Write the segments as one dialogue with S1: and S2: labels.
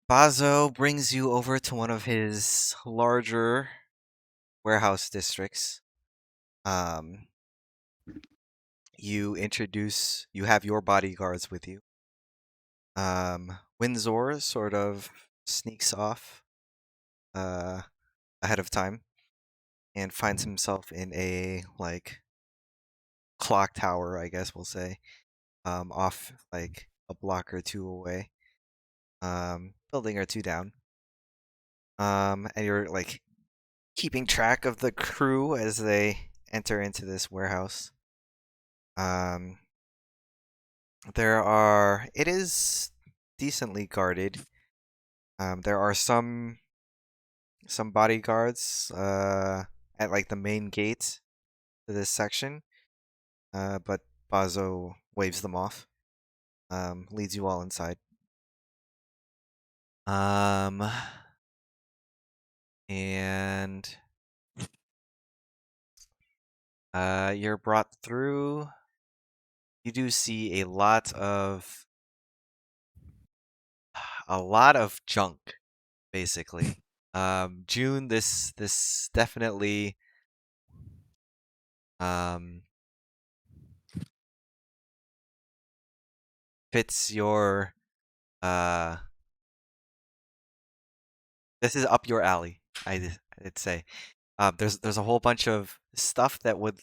S1: Bazo brings you over to one of his larger warehouse districts. Um, you have your bodyguards with you. Windsor sort of sneaks off ahead of time and finds himself in a like clock tower, I guess we'll say, off like a block or two away, building or two down. And you're like keeping track of the crew as they enter into this warehouse. Um, it is decently guarded. There are some bodyguards at like the main gate to this section, but Bazo waves them off, leads you all inside. And you're brought through. You do see a lot of junk, basically. June, this definitely um fits your uh this is up your alley, I'd say. There's a whole bunch of stuff that would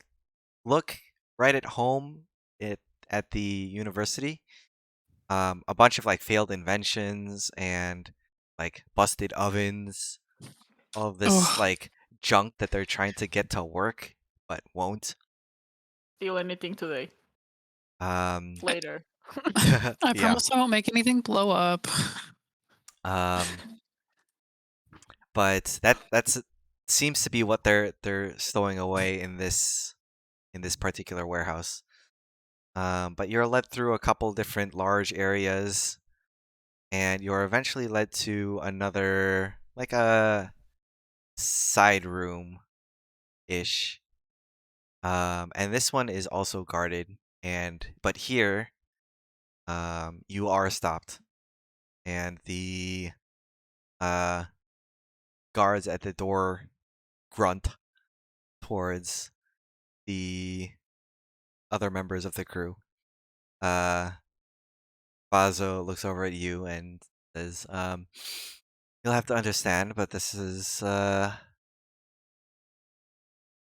S1: look right at home at the university. A bunch of like failed inventions and like busted ovens, all of this
S2: Oh,
S1: like junk that they're trying to get to work but won't.
S3: Steal anything today.
S1: Um,
S3: Later.
S2: I
S1: yeah.
S2: promise I won't make anything blow up.
S1: But that's seems to be what they're stowing away in this particular warehouse. But you're led through a couple different large areas, and you're eventually led to another like a side room ish. And this one is also guarded, but here, you are stopped, and the uh guards at the door grunt towards the other members of the crew. Uh, Bazo looks over at you and says, "You'll have to understand, but this is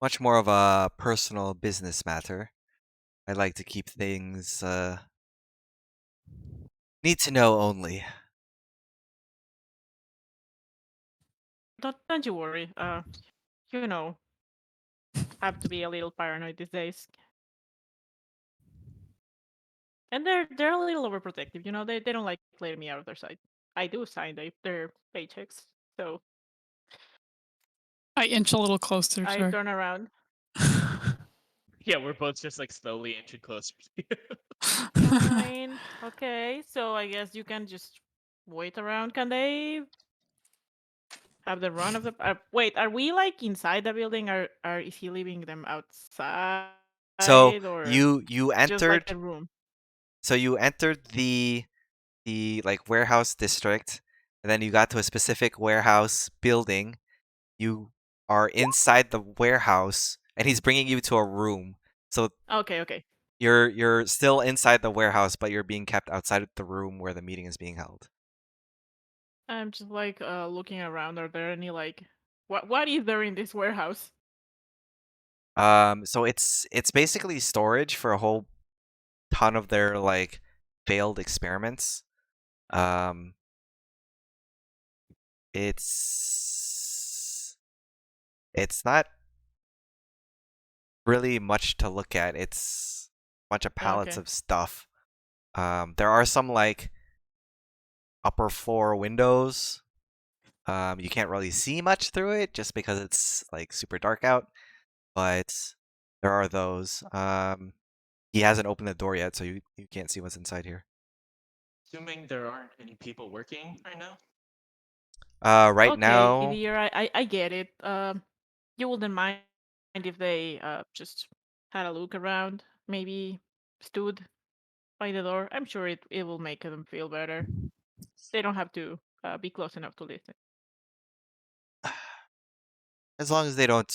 S1: much more of a personal business matter. I'd like to keep things need to know only."
S3: Don't you worry. You know, have to be a little paranoid these days. And they're a little overprotective, you know. They don't like letting me out of their sight. I do sign their paychecks, so
S2: I inch a little closer,
S3: I
S2: sir.
S3: turn around.
S4: Yeah, we're both just like slowly inching closer to you.
S3: Fine. Okay, so I guess you can just wait around. Can they have the run of the? Wait, are we like inside the building? Or is he leaving them outside?
S1: So
S3: Or
S1: you
S3: just like
S1: entered.
S3: the room?
S1: So you entered the like warehouse district, and then you got to a specific warehouse building. You are inside the warehouse, and he's bringing you to a room. So
S3: Okay, okay.
S1: you're still inside the warehouse, but you're being kept outside of the room where the meeting is being held.
S3: I'm just like looking around. Are there any like what is there in this warehouse?
S1: So it's basically storage for a whole ton of their like failed experiments. Um, it's not really much to look at. It's a bunch of pallets
S3: Okay.
S1: of stuff. There are some like upper floor windows. You can't really see much through it just because it's like super dark out, but there are those. He hasn't opened the door yet, so you can't see what's inside here.
S4: Assuming there aren't any people working right now.
S1: Right
S3: Okay,
S1: now,
S3: dear, I get it. You wouldn't mind if they just had a look around, maybe stood by the door. I'm sure it will make them feel better. They don't have to be close enough to listen.
S1: As long as they don't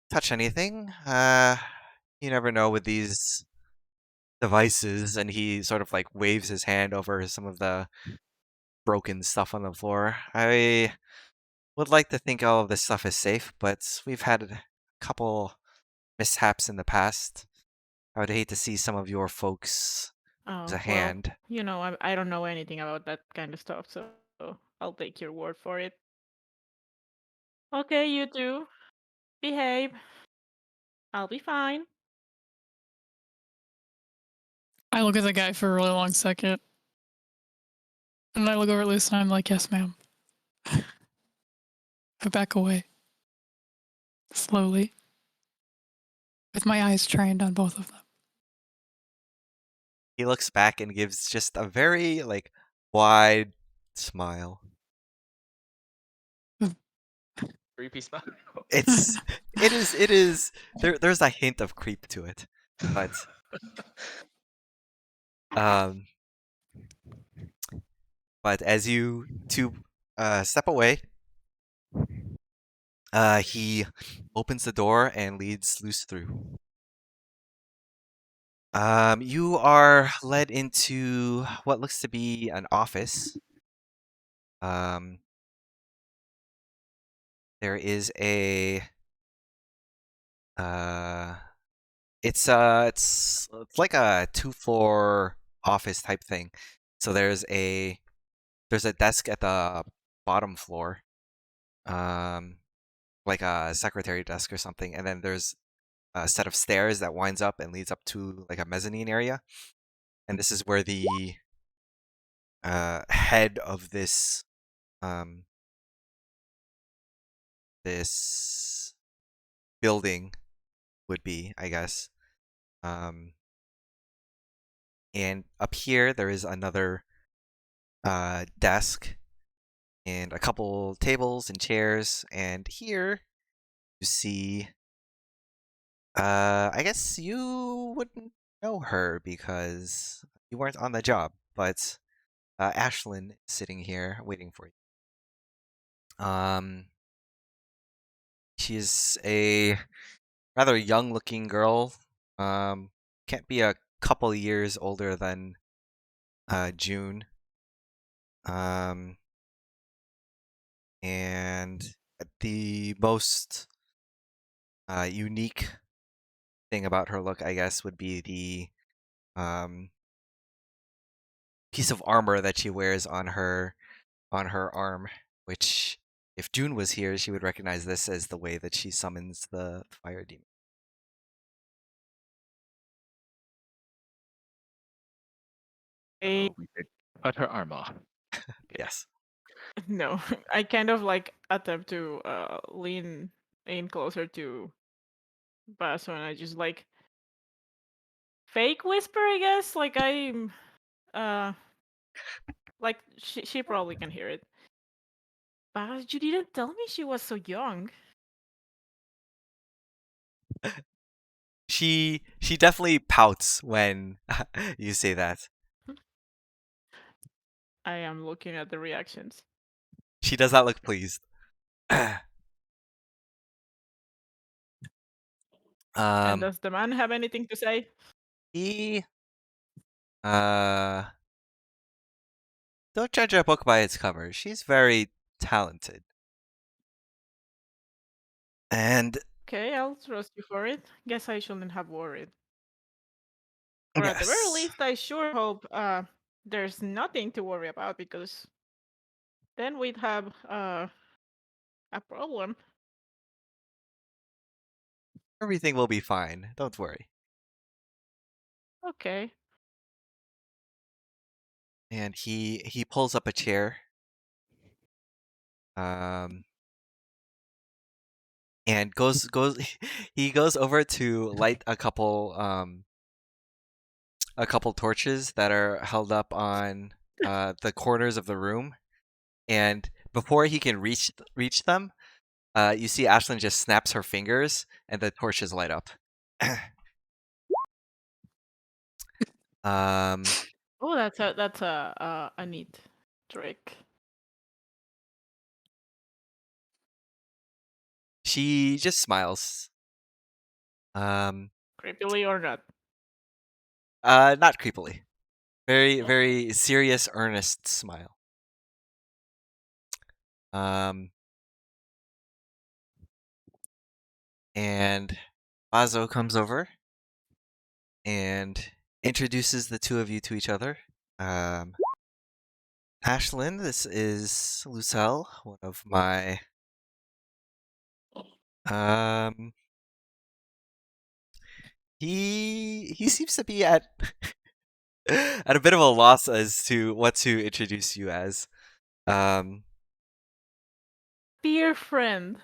S1: touch anything. You never know with these devices, and he sort of like waves his hand over some of the broken stuff on the floor. I would like to think all of this stuff is safe, but we've had a couple mishaps in the past. I would hate to see some of your folks lose a
S3: Oh, well,
S1: hand.
S3: you know, I don't know anything about that kind of stuff, so I'll take your word for it. Okay, you two, behave. I'll be fine.
S2: I look at the guy for a really long second. And I look over at Lisa and I'm like, yes, ma'am. I back away. Slowly. With my eyes trained on both of them.
S1: He looks back and gives just a very like wide smile.
S4: Creepy smile.
S1: It is there's a hint of creep to it. But but as you two step away, he opens the door and leads Luce through. You are led into what looks to be an office. There is a it's like a 2-floor office type thing. So there's a desk at the bottom floor, like a secretary desk or something, and then there's a set of stairs that winds up and leads up to like a mezzanine area, and this is where the head of this this building would be, I guess. And up here there is another desk and a couple tables and chairs, and here you see I guess you wouldn't know her because you weren't on the job, but Ashlyn is sitting here waiting for you. She's a rather young looking girl. Can't be a couple years older than June. And the most unique thing about her look, I guess, would be the piece of armor that she wears on her arm, which if June was here, she would recognize this as the way that she summons the fire demon.
S3: I,
S4: We did cut her arm off.
S1: Yes.
S3: no, I kind of like attempt to lean in closer to Basso, and I just like fake whisper, I guess. Like I'm, like she probably can hear it. But you didn't tell me she was so young.
S1: She definitely pouts when you say that.
S3: I am looking at the reactions.
S1: She does not look pleased.
S3: And
S1: Um,
S3: does the man have anything to say?
S1: he don't judge a book by its cover. She's very talented. And
S3: Okay, I'll trust you for it. Guess I shouldn't have worried. Or at the very
S1: yes,
S3: least, I sure hope there's nothing to worry about, because then we'd have a problem.
S1: everything will be fine. Don't worry.
S3: Okay.
S1: And he pulls up a chair. And goes he goes over to light a couple torches that are held up on the corners of the room, and before he can reach them, you see Ashlyn just snaps her fingers and the torches light up.
S3: Oh, that's a neat trick?
S1: She just smiles.
S3: Creepily or not?
S1: Not creepily. Very, very serious, earnest smile. And Bazo comes over and introduces the two of you to each other. Ashlyn, this is Lucelle, one of my he seems to be at at a bit of a loss as to what to introduce you as.
S3: Dear friend.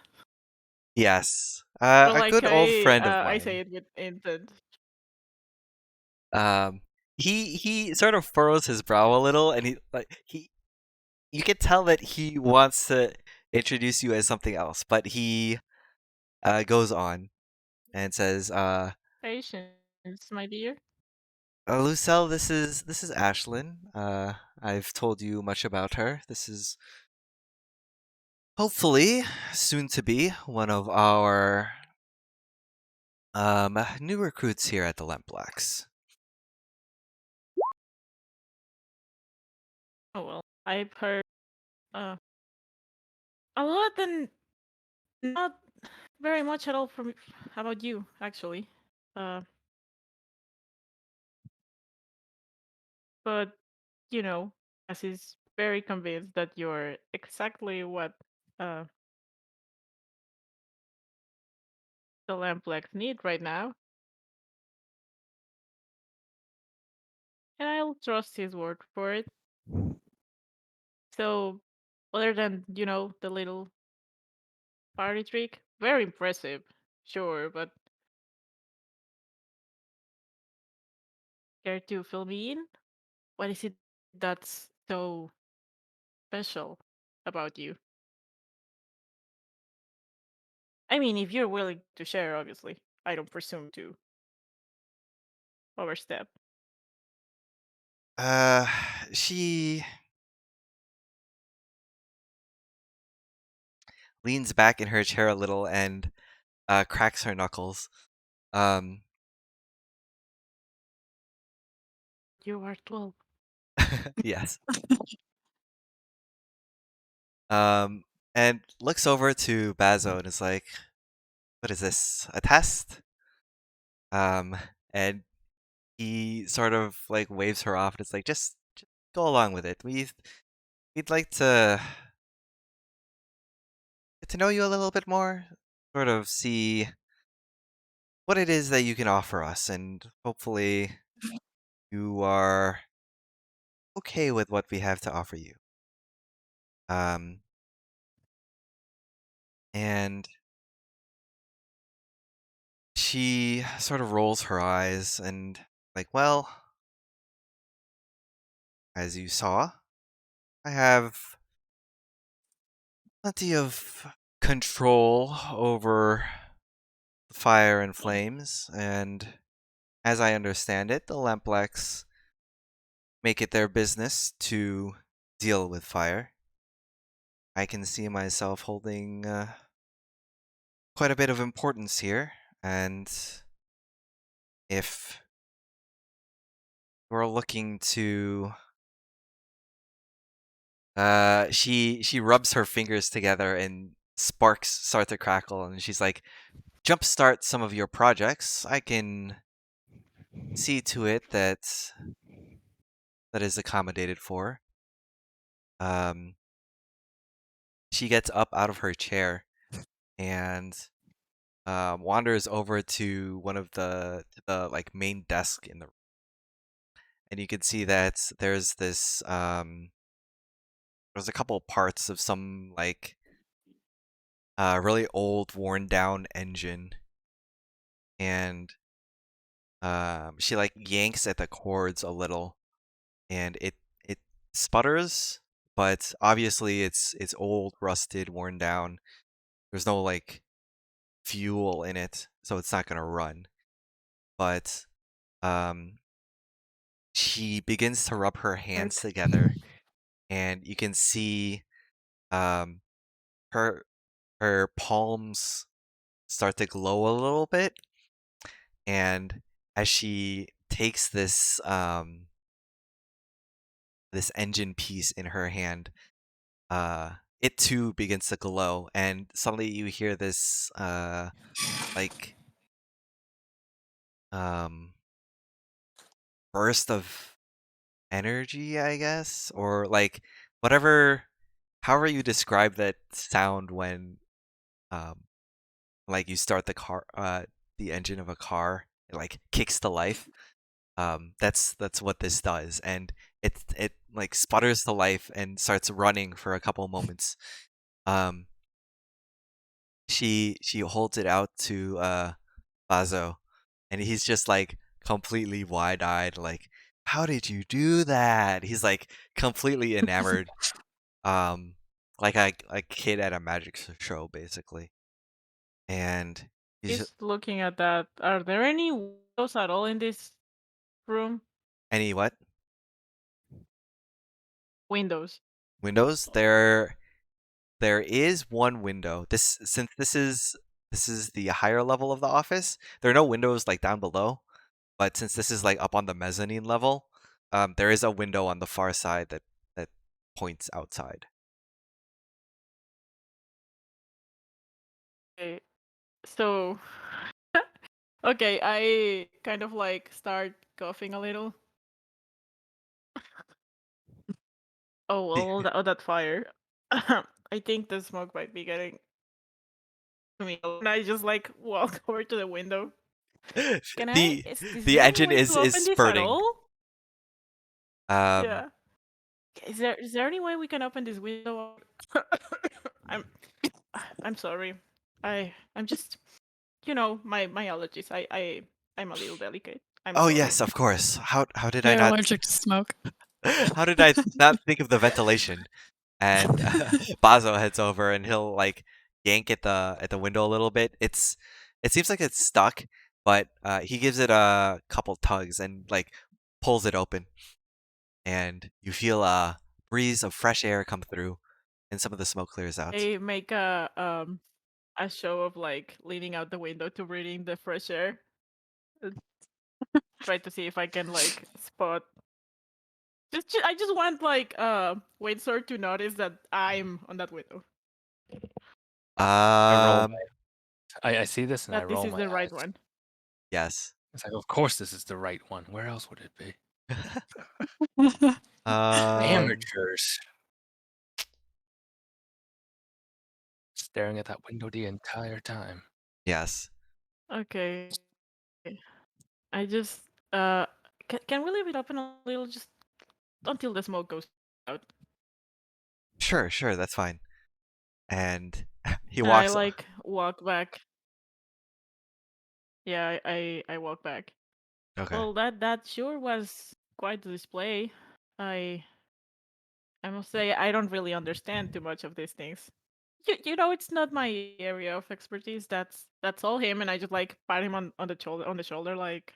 S1: Yes.
S3: But
S1: A
S3: like
S1: good old friend of
S3: I
S1: mine.
S3: say it with intent.
S1: He sort of furrows his brow a little, and you can tell that he wants to introduce you as something else, but he goes on and says,
S3: Patience, my dear.
S1: Lucelle, this is Ashlyn. I've told you much about her. This is hopefully soon to be one of our new recruits here at the Lamp Blacks.
S3: Oh well, I've heard a lot and not very much at all from about you, actually. But you know, as is very convinced that you're exactly what uh the Lamplex need right now. And I'll trust his word for it. So other than, you know, the little party trick, very impressive, sure, but care to fill me in? What is it that's so special about you? I mean, if you're willing to share, obviously. I don't presume to overstep.
S1: Uh, she leans back in her chair a little and cracks her knuckles.
S3: You are 12.
S1: Yes. And looks over to Bazo and is like, "What is this? A test?" And he sort of like waves her off and it's like, just go along with it. We'd like to get to know you a little bit more, sort of see what it is that you can offer us, and hopefully you are okay with what we have to offer you. Um, and she sort of rolls her eyes and like, well, as you saw, I have plenty of control over the fire and flames, and as I understand it, the Lamplex make it their business to deal with fire. I can see myself holding quite a bit of importance here, and if we're looking to she rubs her fingers together and sparks start to crackle, and she's like, jumpstart some of your projects. I can see to it that that is accommodated for. She gets up out of her chair and wanders over to one of the like main desk in the room, and you can see that there's this there's a couple parts of some like really old, worn down engine, and she like yanks at the cords a little, and it sputters, but obviously it's old, rusted, worn down. There's no like fuel in it, so it's not gonna run. But she begins to rub her hands together and you can see um, her her palms start to glow a little bit, and as she takes this engine piece in her hand, it too begins to glow, and suddenly you hear this like um, burst of energy, I guess, or like whatever, however you describe that sound when um, like you start the engine of a car, it like kicks to life. That's what this does, and it like sputters to life and starts running for a couple moments. Um, she holds it out to Bazo, and he's just like completely wide-eyed, like, "How did you do that?" He's like completely enamored, um, like a kid at a magic show, basically. And he's just,
S3: Just looking at that. Are there any windows at all in this room?
S1: any what?
S3: Windows.
S1: Windows? There is one window. Since this is the higher level of the office, there are no windows like down below. But since this is like up on the mezzanine level, there is a window on the far side that points outside.
S3: Okay. So, okay, I kind of like start coughing a little. Oh, well, that fire. I think the smoke might be getting to me. And I just like walk over to the window. Can I?
S1: the
S3: Is
S1: the
S3: there any
S1: engine
S3: way to
S1: is
S3: open this at
S1: spurting.
S3: all?
S1: Um,
S3: Yeah. Is there any way we can open this window? I'm I'm sorry. I'm just my allergies. I'm a little delicate. I'm
S1: oh
S3: sorry.
S1: yes, of course. How did I
S2: They're
S1: not
S2: allergic to smoke.
S1: how did I not think of the ventilation? And Bazo heads over and he'll like yank at the window a little bit. It seems like it's stuck, but he gives it a couple tugs and like pulls it open, and you feel a breeze of fresh air come through, and some of the smoke clears out.
S3: I make a show of like leaning out the window to breathe in the fresh air. uh, Try to see if I can like spot. I just want like Windsor to notice that I'm on that window.
S5: I roll
S1: Um,
S5: I see this and I
S3: That this
S5: roll
S3: is
S5: my
S3: the right
S5: eyes.
S3: one.
S1: yes.
S5: It's like, of course this is the right one. Where else would it be?
S1: Um,
S5: Amateurs. Staring at that window the entire time.
S1: yes.
S3: Okay. I just can we leave it open a little just until the smoke goes out?
S1: Sure, that's fine. And he
S3: And I
S1: walks.
S3: like walk back. Yeah, I walk back.
S1: Okay.
S3: Well, that sure was quite the display. I I must say I don't really understand too much of these things. It's not my area of expertise. That's all him, and I just like pat him on the shoulder, like,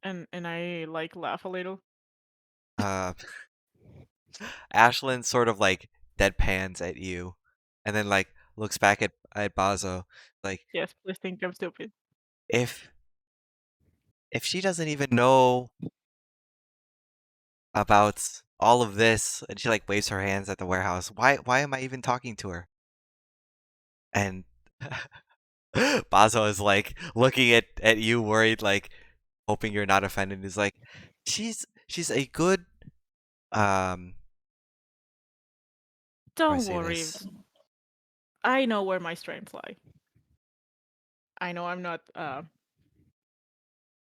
S3: and I like laugh a little.
S1: Uh, Ashlyn sort of like deadpans at you, and then like looks back at Bazo, like,
S3: Yes, please think I'm stupid.
S1: if she doesn't even know about all of this, and she like waves her hands at the warehouse, why am I even talking to her? And Bazo is like looking at you, worried, like hoping you're not offended. Is like, she's a good um. How do I
S3: Don't
S1: say
S3: worry.
S1: this?
S3: I know where my strengths lie. I know I'm not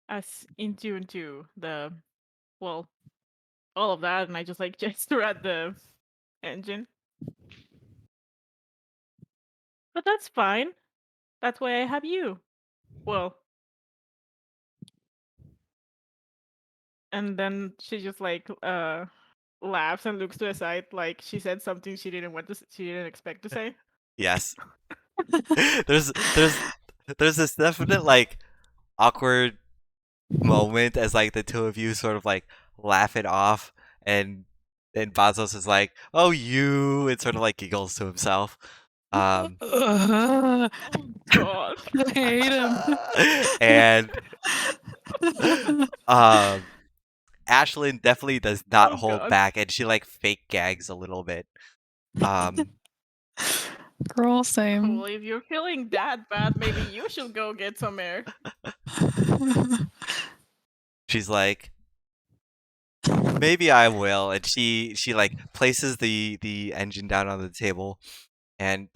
S3: as in tune to the well all of that, and I just like gesture at the engine. But that's fine. That's why I have you. Well, and then she just like laughs and looks to the side like she said something she didn't expect to say.
S1: Yes. there's there's there's this definite like awkward moment as like the two of you sort of like laugh it off, and then Bazos is like, "Oh, you," and sort of like giggles to himself.
S2: I
S3: Oh god.
S2: hate him.
S1: And Ashlyn definitely does not
S3: Oh
S1: hold
S3: god.
S1: back, and she like fake gags a little bit. Um,
S2: Girl, same.
S3: Well, if you're feeling that bad, maybe you should go get some air.
S1: she's like, maybe I will, and she like places the engine down on the table, and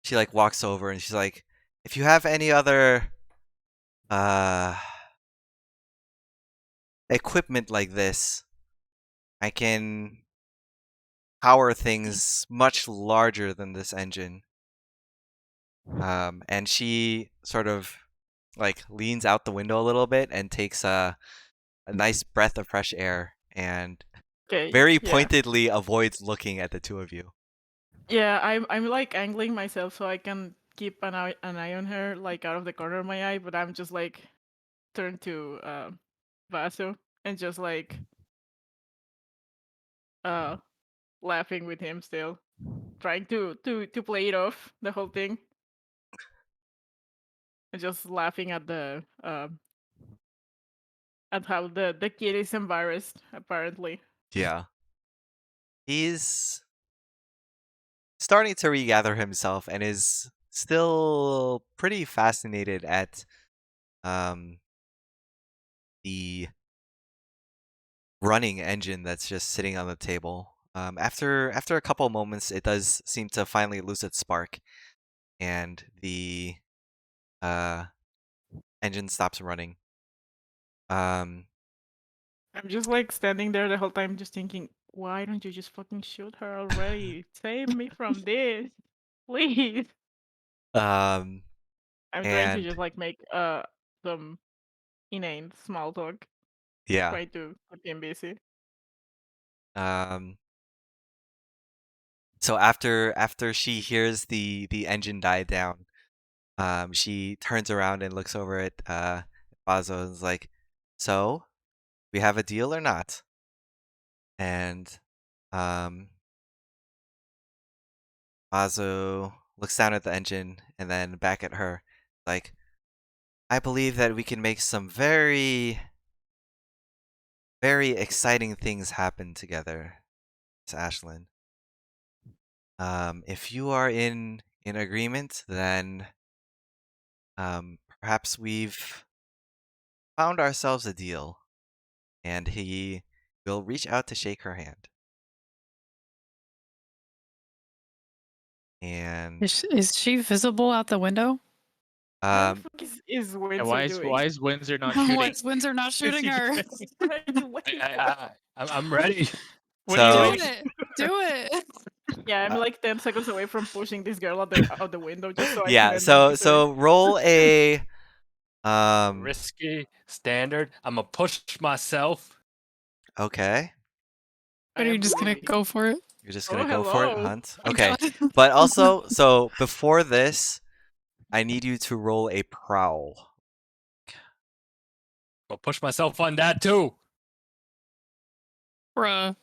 S1: she like walks over and she's like, if you have any other equipment like this, I can power things much larger than this engine. And she sort of like leans out the window a little bit and takes a nice breath of fresh air and
S3: Okay.
S1: very
S3: Yeah.
S1: pointedly avoids looking at the two of you.
S3: Yeah, I'm like angling myself so I can keep an eye on her, like out of the corner of my eye, but I'm just like turned to Vaso and just like laughing with him still, trying to play it off the whole thing, and just laughing at how the kid is embarrassed apparently.
S1: Yeah. He's starting to regather himself and is still pretty fascinated at the running engine that's just sitting on the table. After a couple moments, it does seem to finally lose its spark, and the engine stops running. Um,
S3: I'm just like standing there the whole time, just thinking, why don't you just fucking shoot her already? Save me from this, please.
S1: um,
S3: I'm trying to
S1: and
S3: just like make some inane small talk,
S1: yeah.
S3: trying to keep him busy.
S1: Um, so after she hears the engine die down, she turns around and looks over at Bazo and is like, "So, we have a deal or not?" And Bazo looks down at the engine and then back at her, like, "I believe that we can make some very, very exciting things happen together, Miss Ashlyn. If you are in agreement, then perhaps we've found ourselves a deal." And he will reach out to shake her hand. And
S2: Is she visible out the window?
S3: What the
S1: um,
S3: fuck is
S4: And
S3: Windsor doing?
S4: why is Windsor not
S2: Why
S4: shooting?
S2: is Windsor not
S4: Is
S2: shooting
S4: he
S2: her?
S4: just-
S3: What are you waiting for?
S5: I'm ready.
S4: What are you
S1: So-
S2: Do
S4: waiting?
S2: it. Do it.
S3: Yeah, I'm like 10 seconds away from pushing this girl out the window just so I
S1: yeah,
S3: can end
S1: so
S3: my
S1: so roll a
S5: Risky standard. I'm gonna push myself.
S1: okay.
S2: But are you just gonna go for it?
S1: You're just
S3: Oh,
S1: gonna go for it,
S3: hello.
S1: Hunt.
S2: Oh,
S1: Okay.
S2: God.
S1: But also, so before this, I need you to roll a prowl.
S5: I'll push myself on that too.
S2: Bruh.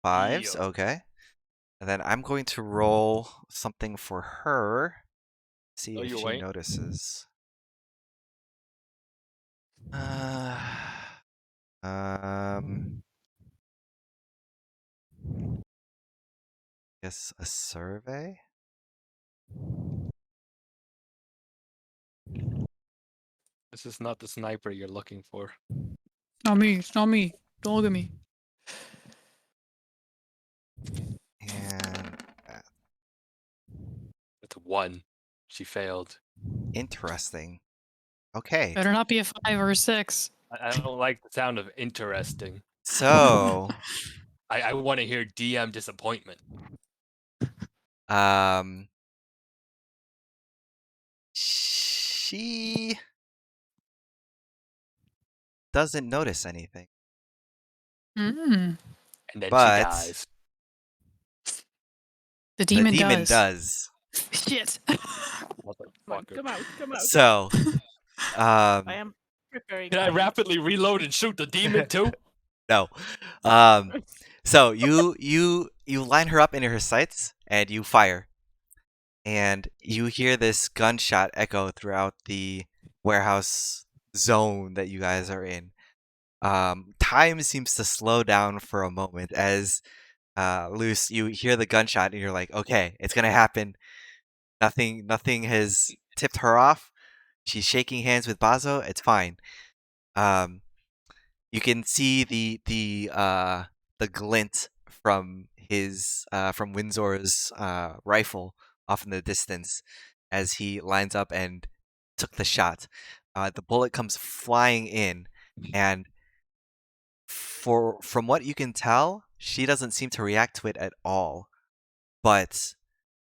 S1: Fives,
S5: Yeah.
S1: okay. And then I'm going to roll something for her. See
S5: Oh,
S1: if
S5: you
S1: she
S5: wait.
S1: notices. Um, guess a survey.
S5: This is not the sniper you're looking for.
S2: Not me. It's not me. Don't look at me.
S1: And
S5: It's a 1. She failed.
S1: interesting. Okay.
S2: Better not be a 5 or a 6.
S5: I don't like the sound of interesting.
S1: So,
S5: I want to hear DM disappointment.
S1: she doesn't notice anything.
S2: Mm.
S5: And then
S1: But
S5: she dies.
S2: The
S1: the
S2: demon
S1: demon
S2: does.
S1: does.
S2: Shit.
S3: Come on,
S5: Motherfucker.
S3: come out, come out.
S1: So,
S3: I
S1: um,
S3: am preparing.
S5: Can I
S3: my-
S5: rapidly reload and shoot the demon too?
S1: no. So you line her up in her sights and you fire, and you hear this gunshot echo throughout the warehouse zone that you guys are in. Time seems to slow down for a moment as Luce, you hear the gunshot and you're like, okay, it's gonna happen. Nothing has tipped her off. She's shaking hands with Bazo. It's fine. You can see the glint from his from Windsor's rifle off in the distance as he lines up and took the shot. The bullet comes flying in, and from what you can tell, she doesn't seem to react to it at all. But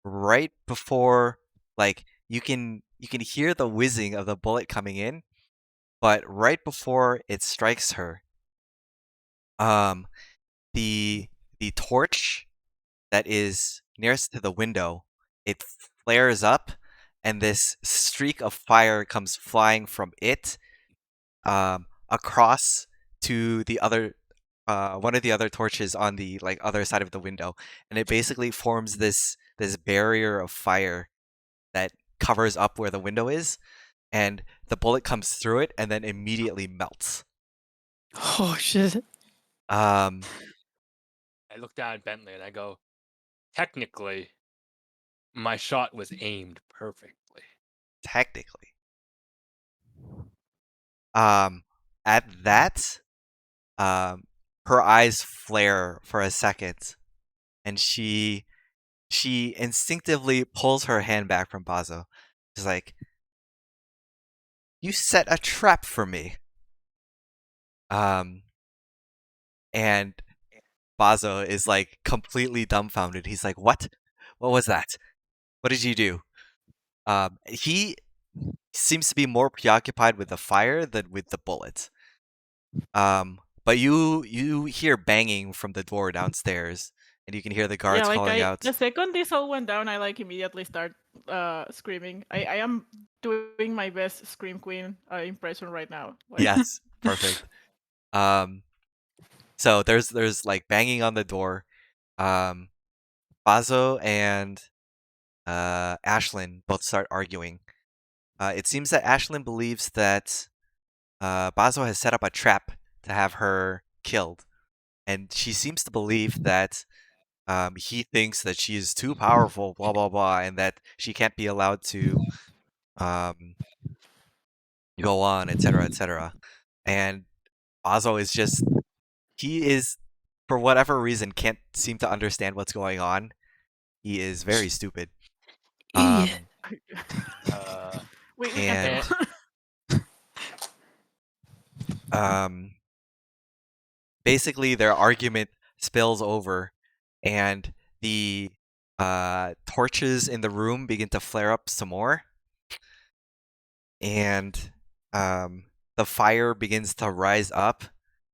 S1: right before, like, you can hear the whizzing of the bullet coming in, but right before it strikes her, the torch that is nearest to the window, it flares up, and this streak of fire comes flying from it across to the other one of the other torches on the other side of the window, and it basically forms this barrier of fire that covers up where the window is, and the bullet comes through it and then immediately melts.
S2: Oh shit.
S1: Um,
S5: I look down at Bentley and I go, technically, my shot was aimed perfectly.
S1: technically. At that, her eyes flare for a second, and she instinctively pulls her hand back from Bazo. She's like, "You set a trap for me." And Bazo is like completely dumbfounded. He's like, "What? What was that? What did you do?" He seems to be more preoccupied with the fire than with the bullet. But you hear banging from the door downstairs, and you can hear the guards calling out.
S3: The second this all went down, I immediately start screaming. I am doing my best Scream Queen impression right now.
S1: Yes, perfect. So there's like banging on the door. Bazo and Ashlyn both start arguing. It seems that Ashlyn believes that Bazo has set up a trap to have her killed, and she seems to believe that he thinks that she is too powerful, blah blah blah, and that she can't be allowed to go on, etc., etc. And Bazo is just for whatever reason can't seem to understand what's going on. He is very stupid.
S2: Idiot.
S3: We
S1: and basically their argument spills over, and the torches in the room begin to flare up some more, and the fire begins to rise up,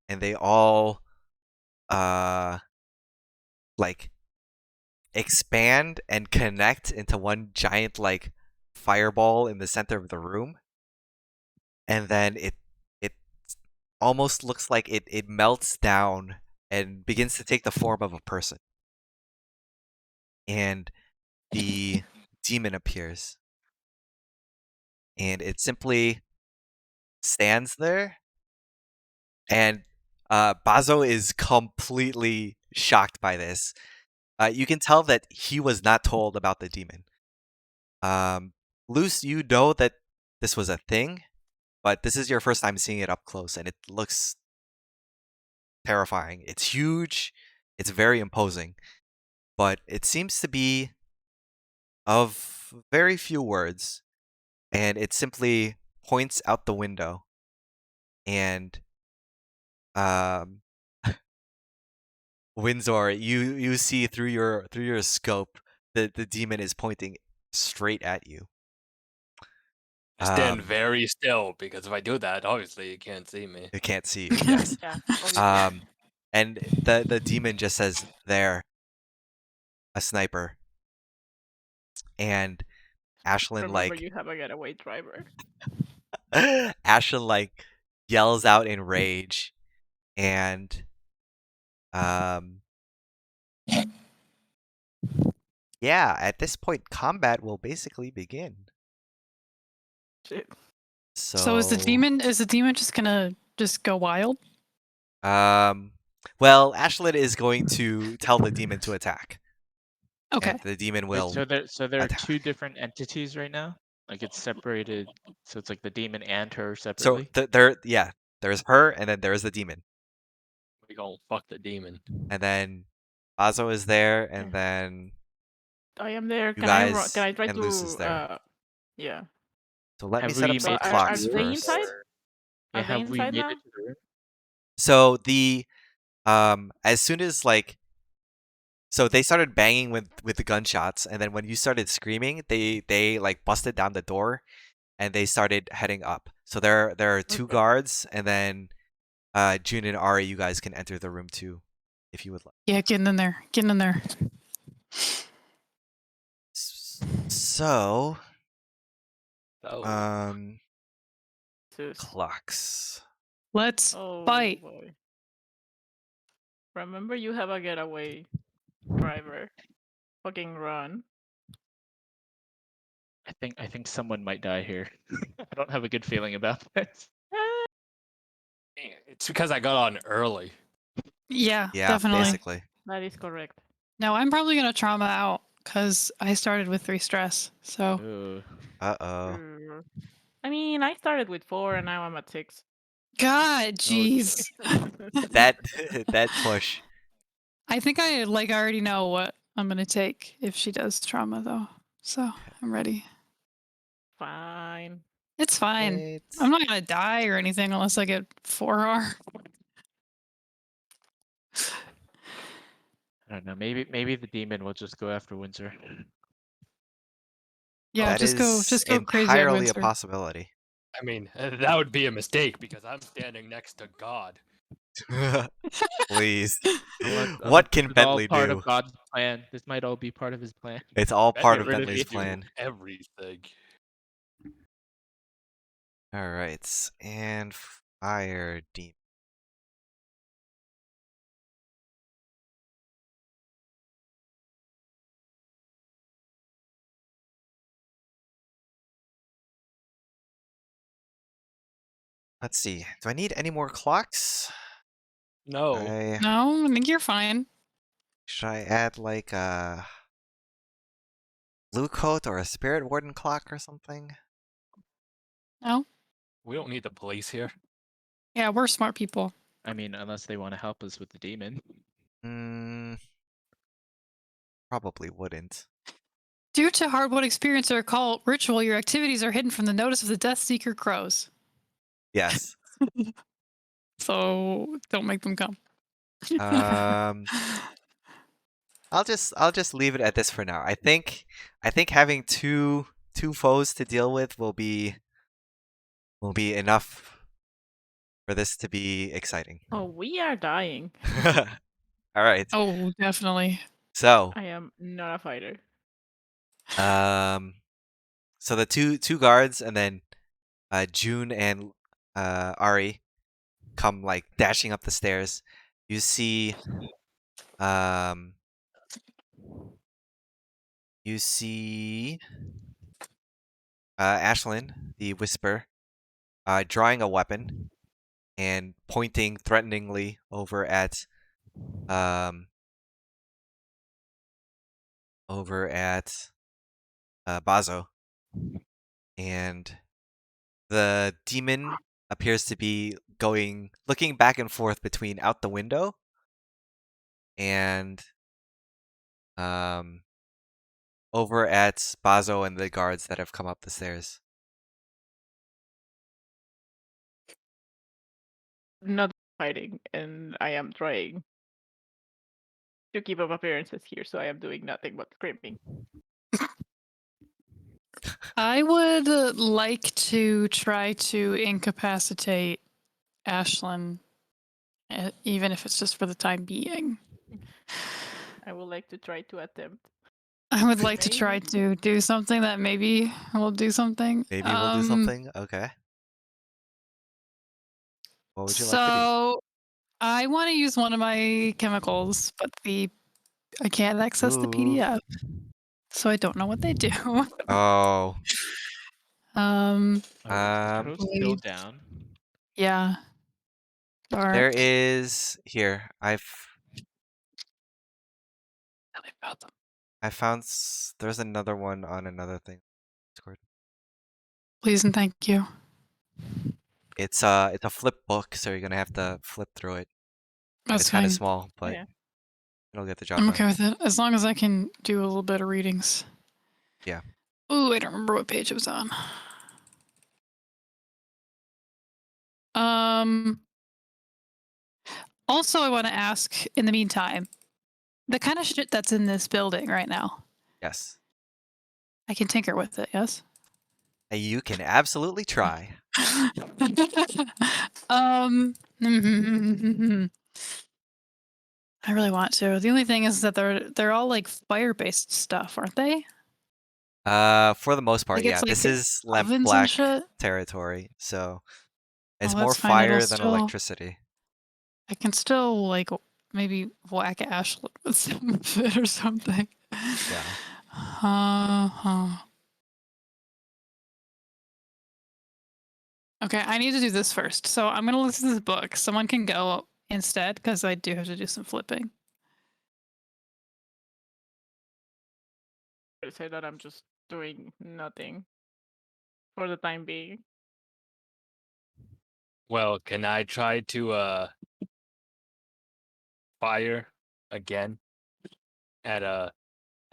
S1: and they all like expand and connect into one giant like fireball in the center of the room, and then it almost looks like it melts down and begins to take the form of a person, and the demon appears, and it simply stands there, and Bazo is completely shocked by this. You can tell that he was not told about the demon. Luce, you know that this was a thing, but this is your first time seeing it up close, and it looks terrifying. It's huge, it's very imposing, but it seems to be of very few words, and it simply points out the window, and Windsor, you see through your scope that the demon is pointing straight at you.
S5: I stand very still because if I do that, obviously you can't see me.
S1: It can't see you. Yes.
S3: Yeah, obviously.
S1: And the demon just says, "There, a sniper." and Ashlyn
S3: Remember,
S1: like
S3: you have a getaway driver.
S1: Ashlyn like yells out in rage, and yeah, at this point, combat will basically begin.
S3: Shit.
S2: So is the demon just gonna just go wild?
S1: Well, Ashlyn is going to tell the demon to attack.
S2: Okay.
S1: And the demon
S4: Wait,
S1: will
S4: so there are
S1: attack.
S4: two different entities right now. Like it's separated, so it's like the demon and her
S1: So
S4: separately.
S1: there's her, and then there's the demon,
S5: We gonna fuck the demon.
S1: and then Bazo is there, and then
S3: I am there.
S1: you
S3: Can I
S1: guys
S3: try
S1: and Luce is there.
S3: to? Yeah.
S1: So let me
S4: Have
S1: set
S4: we
S1: up some
S4: made it to
S1: clocks
S4: the
S3: they
S4: room?
S1: first.
S3: inside?
S4: Yeah,
S3: Are they
S4: have we
S3: inside
S4: made
S3: now?
S4: it to the room?
S1: So the as soon as so they started banging with the gunshots, and then when you started screaming, they like busted down the door, and they started heading up. So there are two
S3: Okay.
S1: guards, and then June and Ari, you guys can enter the room too, if you would like.
S2: Yeah, getting in there. Getting in there.
S1: So
S5: Oh,
S3: Sus.
S1: clocks.
S2: Let's
S3: Oh
S2: fight.
S3: boy. Remember, you have a getaway driver. Fucking run.
S4: I think someone might die here. I don't have a good feeling about this.
S5: dang it. It's because I got on early.
S2: Yeah,
S1: Yeah,
S2: definitely.
S1: basically.
S3: That is correct.
S2: No, I'm probably gonna trauma out because I started with 3 stress. So
S4: Ooh.
S1: Uh-oh.
S3: Sure. I mean, I started with 4 and now I'm at 6.
S2: God,
S4: Oh,
S2: jeez.
S1: That that push.
S2: I think I already know what I'm gonna take if she does trauma though. So I'm ready.
S3: Fine.
S2: It's fine.
S1: Wait.
S2: I'm not gonna die or anything unless I get 4R.
S4: I don't know. Maybe the demon will just go after Windsor.
S2: Yeah,
S1: That
S2: just go
S1: is
S2: crazy on
S1: entirely a
S2: Windsor.
S1: possibility.
S5: I mean, that would be a mistake because I'm standing next to God.
S1: Please.
S4: Unless
S1: What
S4: this
S1: can
S4: is all
S1: Bentley
S4: part
S1: do?
S4: of God's plan. This might all be part of his plan.
S1: It's all
S5: Bentley
S1: part of
S4: rid of
S1: Bentley's
S4: you.
S5: do
S1: plan.
S5: everything.
S1: All right, and fire demon. Let's see. Do I need any more clocks?
S5: No.
S2: No, I think you're fine.
S1: Should I add like a blue coat or a spirit warden clock or something?
S2: No?
S5: We don't need the police here.
S2: Yeah, we're smart people.
S4: I mean, unless they want to help us with the demon.
S1: Probably wouldn't.
S2: Due to hardwood experience or occult ritual, your activities are hidden from the notice of the Death Seeker crows.
S1: Yes.
S2: So don't make them come.
S1: I'll just leave it at this for now. I think having two foes to deal with will be enough for this to be exciting.
S3: Oh, we are dying.
S1: All right.
S2: Oh, definitely.
S1: So,
S3: I am not a fighter.
S1: so the two guards and then June and Ari come like dashing up the stairs. You see Ashlyn, the Whisper, drawing a weapon and pointing threateningly over at Bazo, and the demon appears to be looking back and forth between out the window and over at Bazo and the guards that have come up the stairs.
S3: Not fighting, and I am trying to keep up appearances here, so I am doing nothing but screaming.
S2: I would like to try to incapacitate Ashlyn, even if it's just for the time being.
S3: I would like to try to attempt.
S2: I would like to
S3: Maybe.
S2: try to do something that maybe will do something.
S1: Maybe we'll do something. Okay. What would you like to do?
S2: So I want to use one of my chemicals, but I can't access the
S1: Ooh.
S2: PDF, so I don't know what they do.
S1: Oh.
S2: um,
S4: Coast still
S2: Wait.
S4: down.
S2: yeah. Dark.
S1: There is here.
S2: I found them.
S1: I found there's another one on another thing. Discord.
S2: Please and thank you.
S1: It's a flip book, so you're gonna have to flip through it.
S2: That's
S1: It's kind
S2: fine.
S1: of small, but
S3: Yeah.
S1: it'll get the job
S2: I'm
S1: done.
S2: okay with it as long as I can do a little bit of readings.
S1: Yeah.
S2: Ooh, I don't remember what page it was on. Also, I want to ask in the meantime, the kind of shit that's in this building right now,
S1: Yes.
S2: I can tinker with it, yes?
S1: You can absolutely try.
S2: I really want to. The only thing is that they're all like fire-based stuff, aren't they?
S1: For the most part,
S2: Like, it's
S1: yeah.
S2: like
S1: This is Lamp
S2: ovens and
S1: Black
S2: shit?
S1: territory, so it's
S2: Oh,
S1: more
S2: that's fine. It'll
S1: fire than
S2: still-
S1: electricity.
S2: I can still like maybe whack Ashlyn with some of it or something.
S1: Yeah.
S2: Okay, I need to do this first. So I'm gonna listen to this book. Someone can go instead because I do have to do some flipping.
S3: I say that I'm just doing nothing for the time being.
S5: Well, can I try to fire again at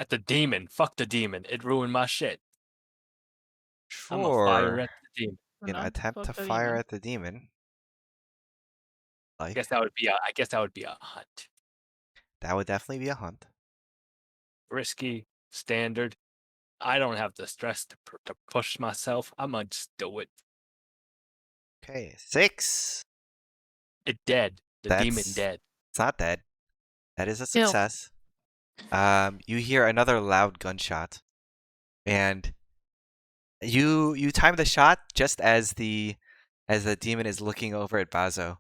S5: the demon? Fuck the demon. It ruined my shit. I'm a fire
S1: Sure.
S5: at the demon.
S1: You can
S3: No,
S1: attempt
S3: fuck
S1: to
S3: the
S1: fire
S3: demon.
S1: at the demon.
S5: I
S1: Like
S5: guess that would be a hunt.
S1: that would definitely be a hunt.
S5: Risky, standard. I don't have the stress to push myself. I'm gonna just do it.
S1: Okay, 6.
S5: It dead. The demon
S1: That's
S5: dead.
S1: It's not dead. That is a
S2: Ew.
S1: success. You hear another loud gunshot, and you time the shot just as the demon is looking over at Bazo.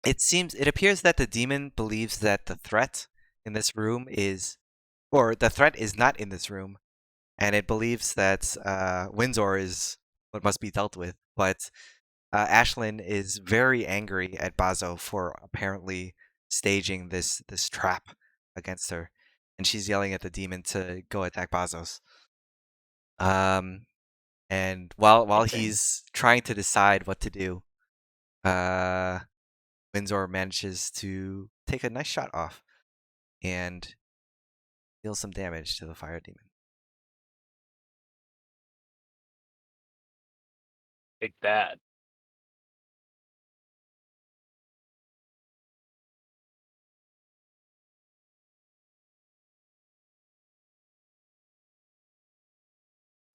S1: It appears that the demon believes that the threat in this room the threat is not in this room, and it believes that Windsor is what must be dealt with. But Ashlyn is very angry at Bazo for apparently staging this trap against her, and she's yelling at the demon to go attack Bazos. And while
S3: Okay.
S1: he's trying to decide what to do, Windsor manages to take a nice shot off and deal some damage to the fire demon.
S5: Take that.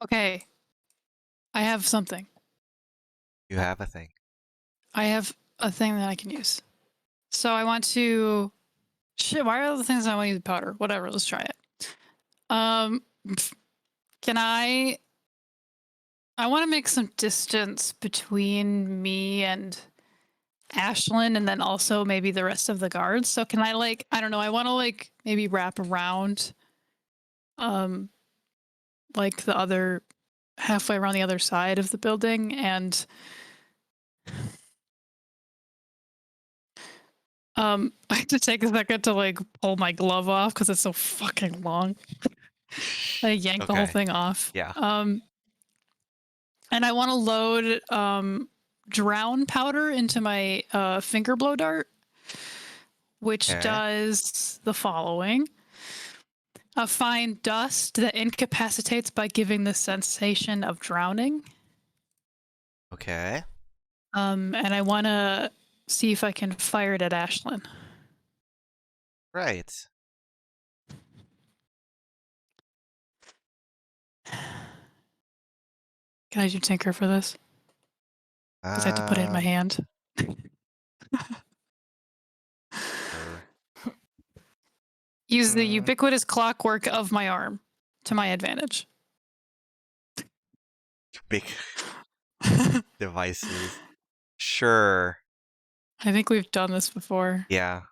S2: Okay. I have something.
S1: You have a thing.
S2: I have a thing that I can use. So I want to. Shit, why are all the things I want to use powder? Whatever, let's try it. Can I want to make some distance between me and Ashlyn and then also maybe the rest of the guards. So can I I don't know, I want to maybe wrap around the other halfway around the other side of the building and I have to take a second to pull my glove off because it's so fucking long. I yank the whole
S1: Okay.
S2: thing off.
S1: Yeah.
S2: And I want to load drown powder into my finger blow dart, which
S1: Okay.
S2: does the following. A fine dust that incapacitates by giving the sensation of drowning.
S1: Okay.
S2: And I want to see if I can fire it at Ashlyn.
S1: Right.
S2: Can I do Tinker for this? Because I have to put it in my hand.
S1: Sure.
S2: Use the
S1: Mm.
S2: ubiquitous clockwork of my arm to my advantage.
S1: Big devices. Sure.
S2: I think we've done this before.
S1: Yeah.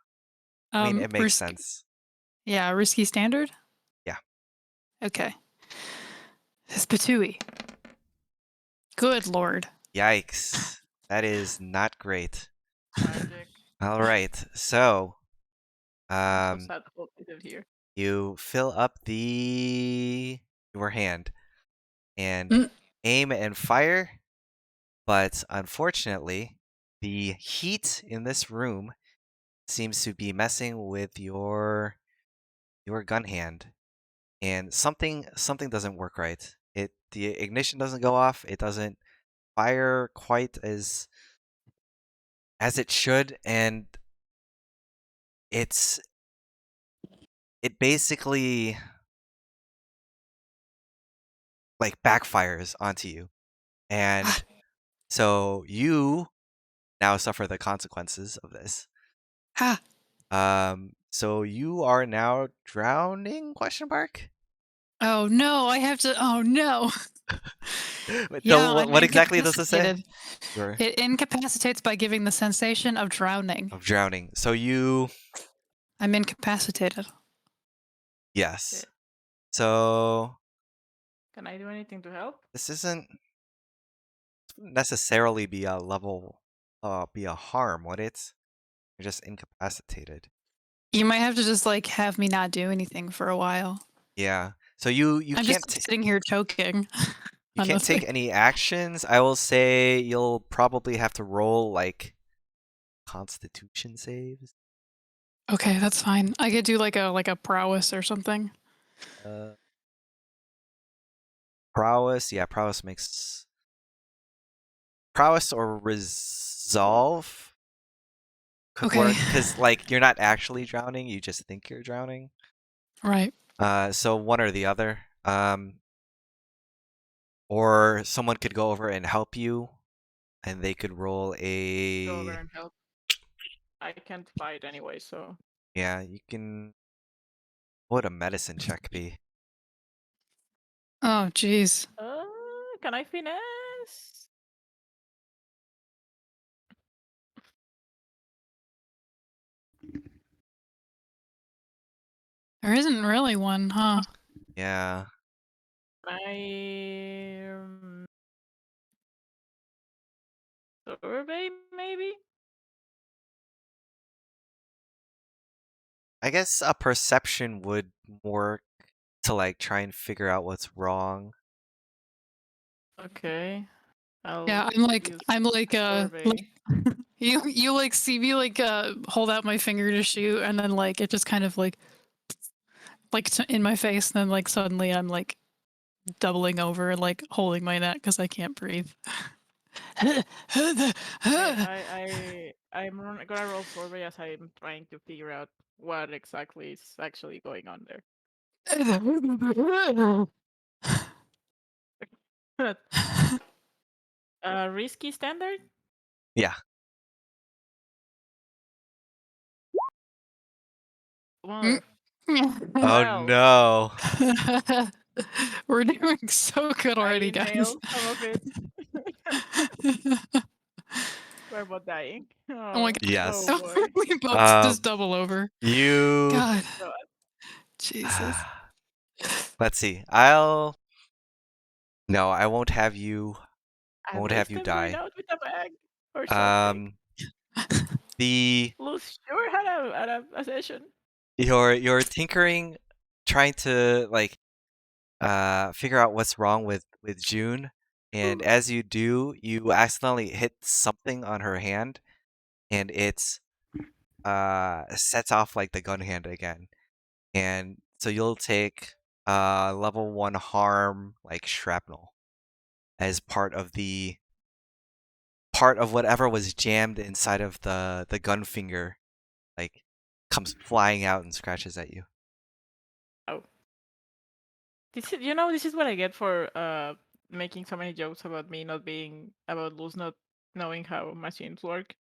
S1: I mean, it makes
S2: risk-
S1: sense.
S2: Yeah, risky standard?
S1: Yeah.
S2: Okay. Spatui. Good lord.
S1: Yikes. That is not great.
S3: Tragic.
S1: All right. So,
S3: I'm so sad Hope isn't here.
S1: you fill up your hand and
S2: Mm.
S1: aim and fire, but unfortunately, the heat in this room seems to be messing with your gun hand, and something doesn't work right. The ignition doesn't go off. It doesn't fire quite as it should, and it basically like backfires onto you, and so you now suffer the consequences of this.
S2: Ha!
S1: So you are now drowning? Question mark.
S2: Oh no, I have to. Oh no.
S1: Wait,
S2: Yeah,
S1: so
S2: I'm
S1: what exactly does it say?
S2: incapacitated.
S1: You're
S2: It incapacitates by giving the sensation of drowning.
S1: of drowning. So you
S2: I'm incapacitated.
S1: yes.
S3: Okay.
S1: So
S3: Can I do anything to help?
S1: this isn't necessarily be a level be a harm, would it? You're just incapacitated.
S2: You might have to just like have me not do anything for a while.
S1: Yeah. So you
S2: I'm
S1: can't
S2: just sitting here choking.
S1: you can't take
S2: honestly.
S1: any actions. I will say you'll probably have to roll like constitution saves.
S2: Okay, that's fine. I could do like a prowess or something.
S1: Prowess, yeah, prowess makes prowess or resolve could
S2: Okay.
S1: work because like you're not actually drowning, you just think you're drowning.
S2: Right.
S1: So one or the other. Or someone could go over and help you, and they could roll
S3: Go over
S1: a
S3: and help. I can't fight anyway, so.
S1: yeah. You can. What would a medicine check be?
S2: Oh jeez.
S3: Can I finesse?
S2: There isn't really one, huh?
S1: Yeah.
S3: I survey maybe.
S1: I guess a perception would work to like try and figure out what's wrong.
S3: Okay.
S2: Yeah,
S3: I'll
S2: I'm
S3: use
S2: like
S3: survey.
S2: you like see me like hold out my finger to shoot, and then like it just kind of like in my face, and then like suddenly I'm like doubling over and like holding my neck because I can't breathe.
S3: I'm gonna roll survey as I'm trying to figure out what exactly is actually going on there. Risky standard?
S1: Yeah.
S3: Well,
S1: Oh
S3: well,
S1: no.
S2: We're doing so good already,
S3: I
S2: guys.
S3: nailed some of it. We're about dying.
S2: Oh my god.
S1: Yes.
S3: Oh boy.
S2: We both just
S1: Um,
S2: double over.
S1: You.
S2: God.
S3: God.
S2: Jesus.
S1: Let's see. No, I won't have you. I
S3: At
S1: won't have
S3: least
S1: you
S3: I'm going
S1: die.
S3: out with a bag or something.
S1: The
S3: Luz sure had a session.
S1: you're tinkering, trying to like figure out what's wrong with June, and as you do, you accidentally hit something on her hand, and it's sets off like the gun hand again, and so you'll take level 1 harm like shrapnel as part of whatever was jammed inside of the gun finger, like comes flying out and scratches at you.
S3: Oh. This is what I get for making so many jokes about Luz not knowing how machines work.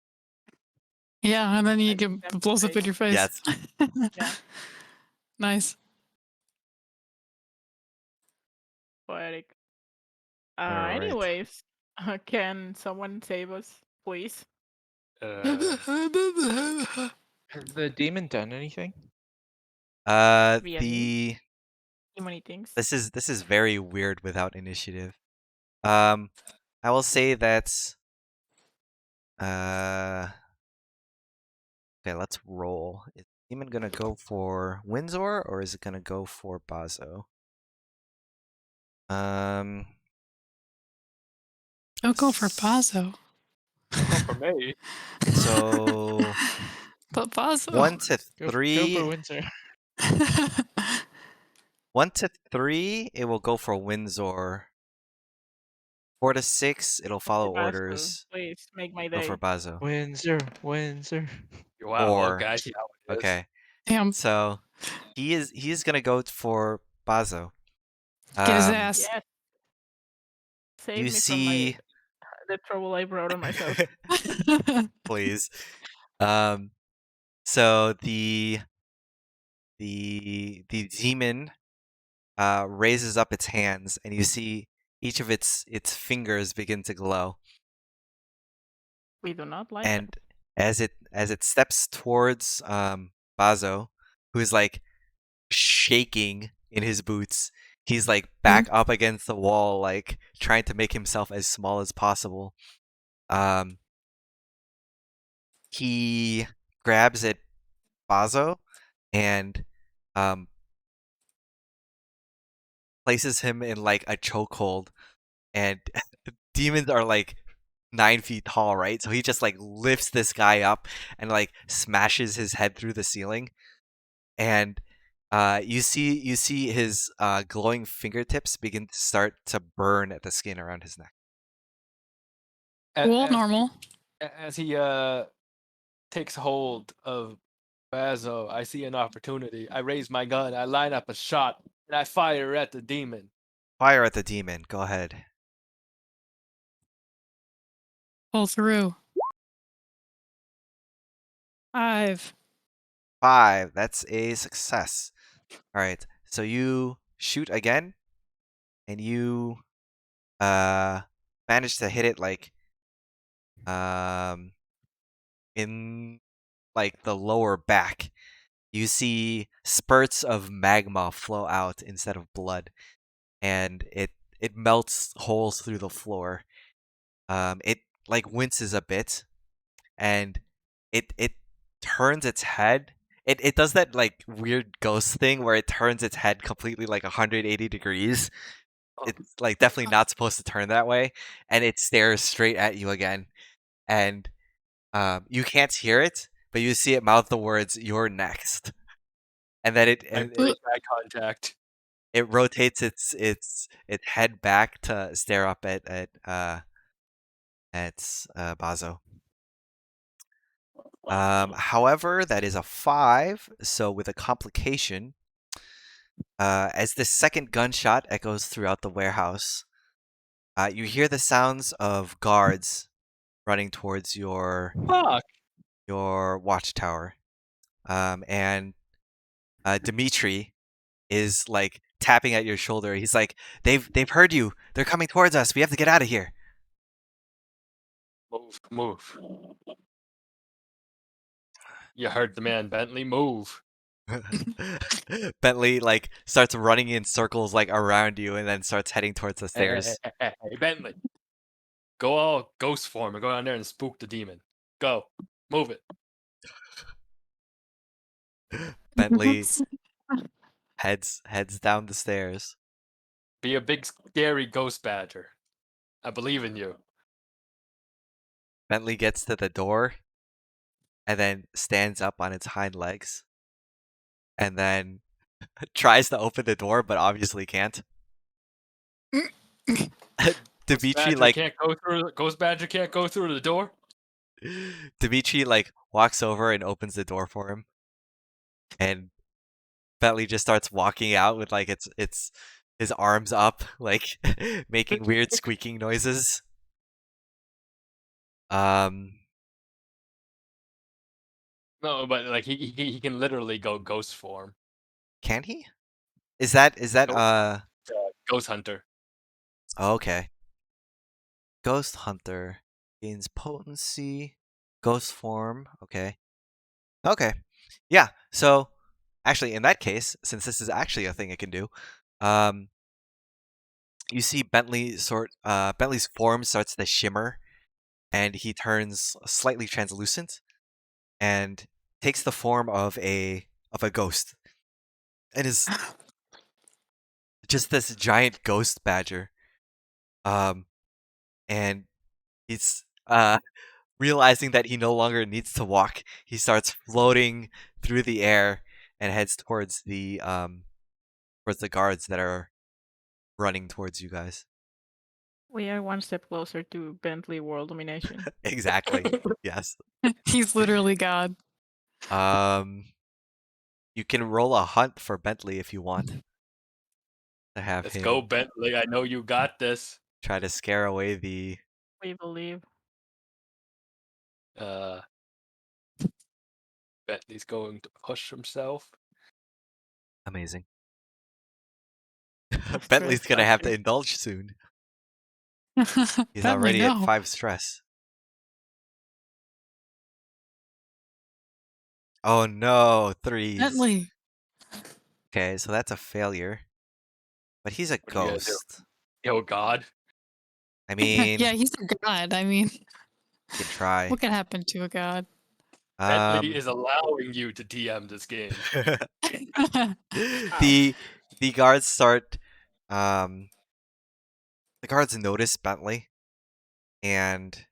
S2: Yeah, and then you
S3: I
S2: get
S3: think that's
S2: blows up in
S3: great.
S2: your face.
S1: Yes.
S3: Yeah.
S2: Nice.
S3: Poetic.
S1: Alright.
S3: Anyways, can someone save us, please?
S6: Has the demon done anything?
S3: Yeah.
S1: The
S3: Too many things.
S1: this is very weird without initiative. I will say that okay, let's roll. Is Demon gonna go for Windsor or is it gonna go for Bazo?
S2: Don't go for Bazo.
S5: Go for me.
S1: So
S2: But Bazo.
S1: 1 to
S6: Go for
S1: 3.
S6: Windsor.
S1: 1 to 3, it will go for Windsor. 4 to 6, it'll follow
S3: Basu,
S1: orders.
S3: please make my
S1: Go for
S3: day.
S1: Bazo.
S6: Windsor.
S5: Wow.
S1: Or
S5: Okay, I see how it is.
S1: okay,
S2: Damn.
S1: so he is gonna go for Bazo.
S2: Get his ass.
S3: Yes. Save
S1: You
S3: me from
S1: see,
S3: the trouble I brought on myself.
S1: please. So the demon raises up its hands, and you see each of its fingers begin to glow.
S3: We do not like
S1: And as it steps towards Bazo, who's like shaking in his boots, he's like back up against the wall, like trying to make himself as small as possible. He grabs at Bazo and places him in like a chokehold, and demons are like 9 feet tall, right? So he just like lifts this guy up and like smashes his head through the ceiling, and you see his glowing fingertips begin to start to burn at the skin around his neck.
S2: Cool, normal.
S5: As he takes hold of Bazo, I see an opportunity. I raise my gun, I line up a shot, and I fire at the demon.
S1: Fire at the demon. Go ahead.
S2: Pull through. 5.
S1: 5. That's a success. All right. So you shoot again, and you manage to hit it like in like the lower back. You see spurts of magma flow out instead of blood, and it melts holes through the floor. It like winces a bit, and it turns its head. It does that like weird ghost thing where it turns its head completely like 180 degrees. It's like definitely not supposed to turn that way, and it stares straight at you again. And you can't hear it, but you see it mouth the words "You're next," and then
S5: I break eye contact.
S1: it rotates its head back to stare up at Bazo. However, that is a 5, so with a complication, as the second gunshot echoes throughout the warehouse, you hear the sounds of guards running towards your
S5: Fuck.
S1: watchtower, and Dimitri is like tapping at your shoulder. He's like, "They've heard you. They're coming towards us. We have to get out of here."
S5: Move. You heard the man, Bentley. Move.
S1: Bentley like starts running in circles like around you, and then starts heading towards the stairs.
S5: Hey, Bentley. Go all ghost form and go down there and spook the demon. Go. Move it.
S1: Bentley heads down the stairs.
S5: Be a big scary ghost badger. I believe in you.
S1: Bentley gets to the door and then stands up on its hind legs and then tries to open the door but obviously can't. Dimitri like
S5: can't go through. Ghost badger can't go through the door.
S1: Dimitri like walks over and opens the door for him, and Bentley just starts walking out with like his arms up, like making weird squeaking noises.
S5: No, but like he can literally go ghost form.
S1: Can he? Is that
S5: Nope. Ghost Hunter.
S1: okay. Ghost Hunter gains potency, ghost form. Okay. Okay. Yeah. So actually, in that case, since this is actually a thing it can do, um, you see Bentley's form starts to shimmer, and he turns slightly translucent, and takes the form of a ghost, and is just this giant ghost badger. And he's realizing that he no longer needs to walk, he starts floating through the air and heads towards the guards that are running towards you guys.
S3: We are one step closer to Bentley world domination.
S1: Exactly. Yes.
S2: He's literally God.
S1: You can roll a hunt for Bentley if you want to have
S5: Let's
S1: him
S5: go, Bentley. I know you got this.
S1: try to scare away the.
S3: We believe.
S5: Bentley's going to push himself.
S1: Amazing.
S3: That's
S1: Bentley's
S3: stress
S1: gonna have to
S3: factor.
S1: indulge soon. He's
S2: Bentley,
S1: already at
S2: no.
S1: 5 stress. Oh no, 3s.
S2: Bentley.
S1: Okay, so that's a failure. But he's a
S5: What are you gonna do?
S1: ghost.
S5: Oh God.
S1: I mean,
S2: Yeah, he's a god. I mean,
S1: you can try.
S2: what can happen to a god?
S5: Bentley is allowing you to TM this game.
S1: the guards start the guards notice Bentley, and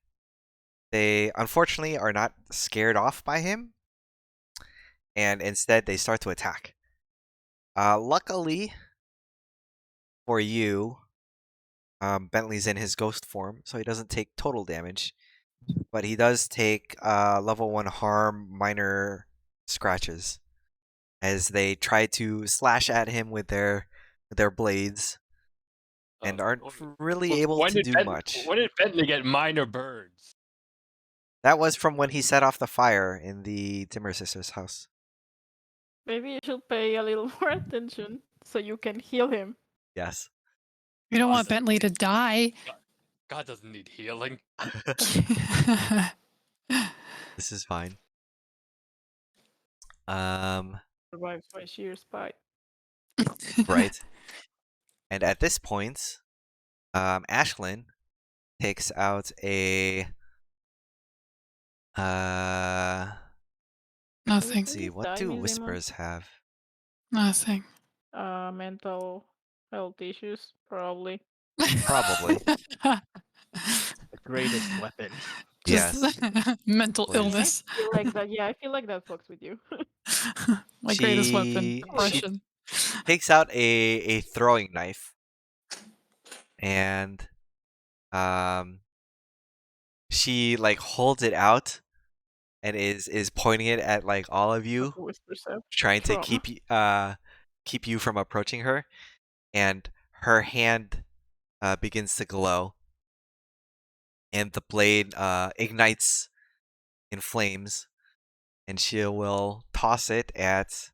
S1: they unfortunately are not scared off by him, and instead they start to attack. Luckily for you, Bentley's in his ghost form, so he doesn't take total damage, but he does take level 1 harm, minor scratches, as they try to slash at him with their blades and aren't really able to do much.
S5: When did Bentley get minor burns?
S1: That was from when he set off the fire in the Timber Sisters' house.
S3: Maybe you should pay a little more attention so you can heal him.
S1: Yes.
S2: We don't want
S5: Awesome.
S2: Bentley to die.
S5: God doesn't need healing.
S1: This is fine.
S3: Survives by sheer spite.
S1: Right. And at this point, Ashlyn takes out a
S2: Nothing.
S1: let's see, what do whispers have?
S2: Nothing.
S3: Mental health issues, probably.
S1: Probably.
S4: The greatest weapon.
S2: Just mental
S1: Please.
S2: illness.
S3: I feel like that. Yeah, I feel like that fucks with you.
S2: My greatest weapon.
S1: She
S2: Depression.
S1: takes out a throwing knife, and she like holds it out and is pointing it at like all of you,
S3: Whispers have
S1: trying to
S3: trauma.
S1: keep you from approaching her, and her hand begins to glow, and the blade ignites in flames, and she will toss it at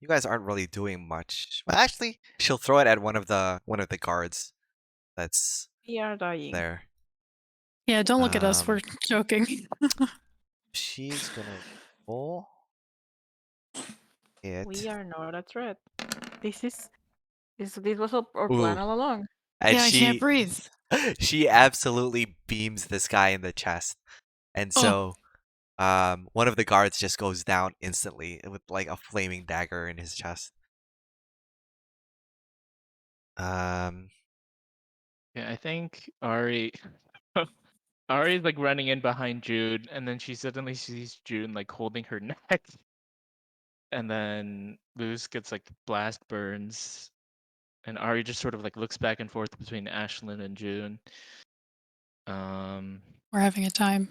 S1: you guys aren't really doing much. Well, actually, she'll throw it at one of the guards that's
S3: We are dying.
S1: there.
S2: Yeah, don't look at us. We're joking.
S1: She's gonna roll it.
S3: We are not a threat. This was our plan
S1: Ooh.
S3: all along.
S1: And
S2: Yeah, I can't breathe.
S1: She absolutely beams this guy in the chest, and so one of the guards just goes down instantly with like a flaming dagger in his chest.
S4: Yeah, I think Ari's like running in behind June, and then she suddenly sees June like holding her neck. And then Luz gets like blast burns. And Ari just sort of like looks back and forth between Ashlyn and June.
S2: We're having a time.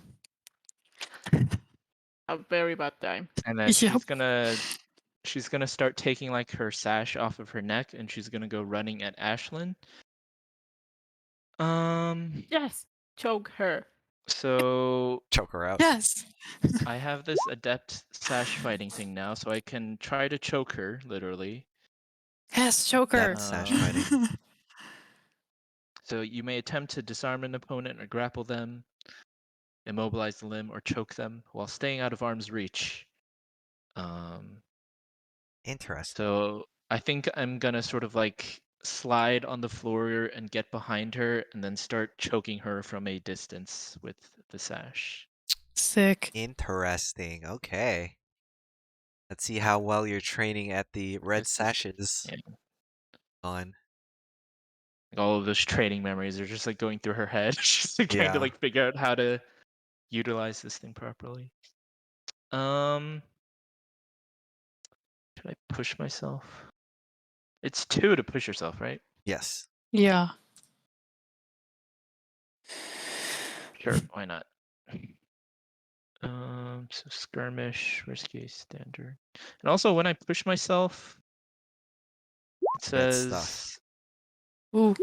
S3: A very bad time.
S4: And then she's gonna start taking like her sash off of her neck, and she's gonna go running at Ashlyn.
S3: Yes, choke her.
S4: So
S1: Choke her out.
S2: Yes.
S4: I have this adept sash fighting thing now, so I can try to choke her, literally.
S2: Yes, choker.
S1: Adept sash fighting.
S4: So you may attempt to disarm an opponent or grapple them, immobilize the limb, or choke them while staying out of arm's reach.
S1: Interesting.
S4: So I think I'm gonna sort of like slide on the floor and get behind her and then start choking her from a distance with the sash.
S2: Sick.
S1: Interesting. Okay. Let's see how well you're training at the red
S4: This is-
S1: sashes
S4: yeah.
S1: on.
S4: All of those training memories are just like going through her head. She's like trying to
S1: Yeah.
S4: like figure out how to utilize this thing properly. Should I push myself? It's 2 to push yourself, right?
S1: Yes.
S2: Yeah.
S4: Sure, why not? So skirmish, risky, standard. And also when I push myself, it
S1: Red stuff.
S4: says
S2: Ooh.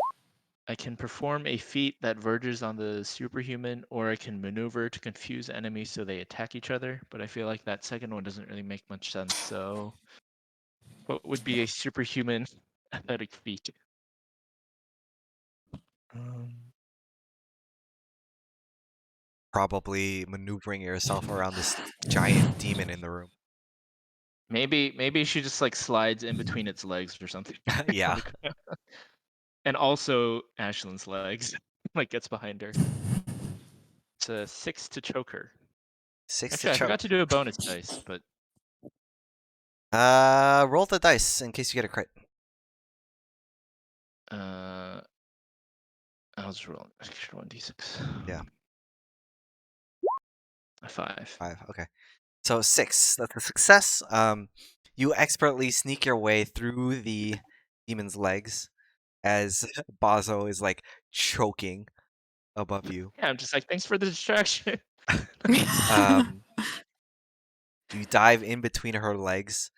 S4: I can perform a feat that verges on the superhuman, or I can maneuver to confuse enemies so they attack each other. But I feel like that second one doesn't really make much sense. So, what would be a superhuman athletic feat?
S1: Probably maneuvering yourself around this giant demon in the room.
S4: Maybe she just like slides in between its legs or something.
S1: Yeah.
S4: And also Ashlyn's legs, like gets behind her. It's a 6 to choke her.
S1: 6 to
S4: Actually, I
S1: choke.
S4: forgot to do a bonus dice, but
S1: Roll the dice in case you get a crit.
S4: I'll just roll an extra 1d6.
S1: Yeah.
S4: A 5.
S1: 5. Okay. So 6. That's a success. You expertly sneak your way through the demon's legs as Bazo is like choking above you.
S4: Yeah, I'm just like, thanks for the distraction.
S1: Um, you dive in between her legs,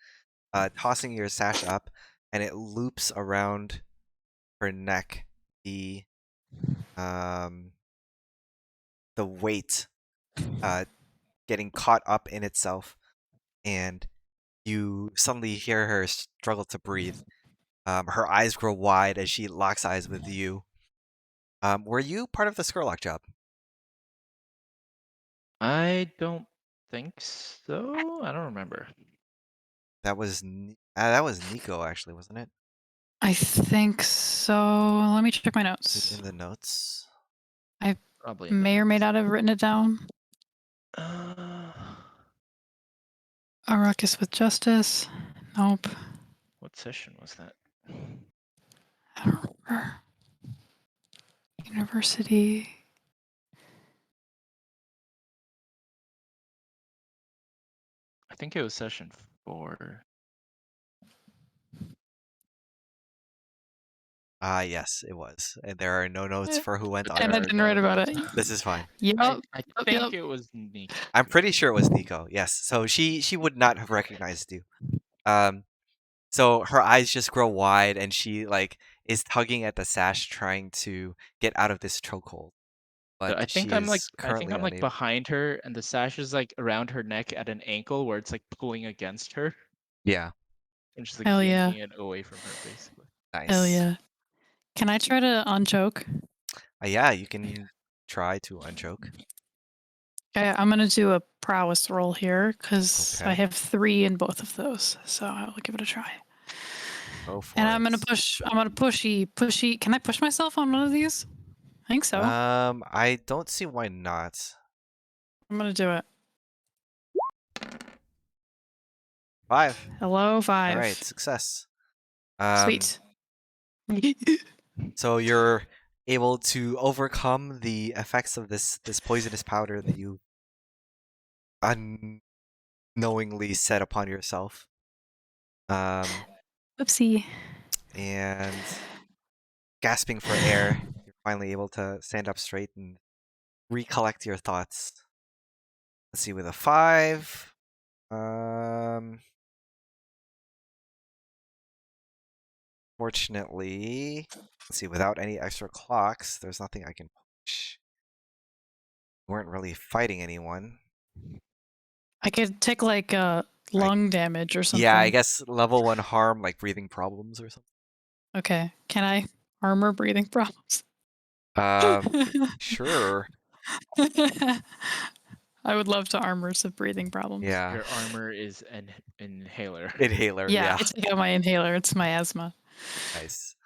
S1: tossing your sash up, and it loops around her neck. The weight getting caught up in itself, and you suddenly hear her struggle to breathe. Her eyes grow wide as she locks eyes with you. Were you part of the Skurlock job?
S4: I don't think so. I don't remember.
S1: That was Nico, actually, wasn't it?
S2: I think so. Let me check my
S1: Is
S2: notes.
S1: it in the notes?
S4: Probably in the
S2: May or may
S4: notes.
S2: not have written it down. A ruckus with justice. Nope.
S4: What session was that?
S2: I don't remember. University.
S4: I think it was session 4.
S1: Yes, it was. And there are no notes for who went on
S2: And I
S1: it.
S2: didn't write about it.
S1: This is fine.
S2: Yep.
S4: I think
S2: Yep.
S4: it was Nico.
S1: I'm pretty sure it was Nico. Yes. So she would not have recognized you. So her eyes just grow wide and she like is tugging at the sash trying to get out of this chokehold.
S4: So
S1: But
S4: I think
S1: she
S4: I'm like
S1: is currently unable.
S4: behind her, and the sash is like around her neck at an ankle where it's like pulling against her,
S1: Yeah.
S4: and just like
S2: Hell yeah.
S4: yanking it away from her, basically.
S1: Nice.
S2: Hell yeah. Can I try to unchoke?
S1: Yeah, you can try to unchoke.
S2: Okay, I'm gonna do a prowess roll here because I
S1: Okay.
S2: have 3 in both of those, so I will give it a try.
S1: Go for
S2: And
S1: it.
S2: I'm gonna pushy. Can I push myself on one of these? I think so.
S1: I don't see why not.
S2: I'm gonna do it.
S1: 5.
S2: Hello, 5.
S1: All right, success.
S2: Sweet.
S1: So you're able to overcome the effects of this poisonous powder that you unknowingly set upon yourself.
S2: Oopsie.
S1: And gasping for air, you're finally able to stand up straight and recollect your thoughts. Let's see, with a 5, fortunately, let's see, without any extra clocks, there's nothing I can push. weren't really fighting anyone.
S2: I could take like lung damage or something.
S1: Yeah, I guess level 1 harm, like breathing problems or something.
S2: Okay. Can I armor breathing problems?
S1: Sure.
S2: I would love to armor some breathing problems.
S1: Yeah.
S4: Your armor is an inhaler.
S1: Inhaler,
S2: Yeah,
S1: yeah.
S2: I take out my inhaler. It's my asthma.
S1: Nice.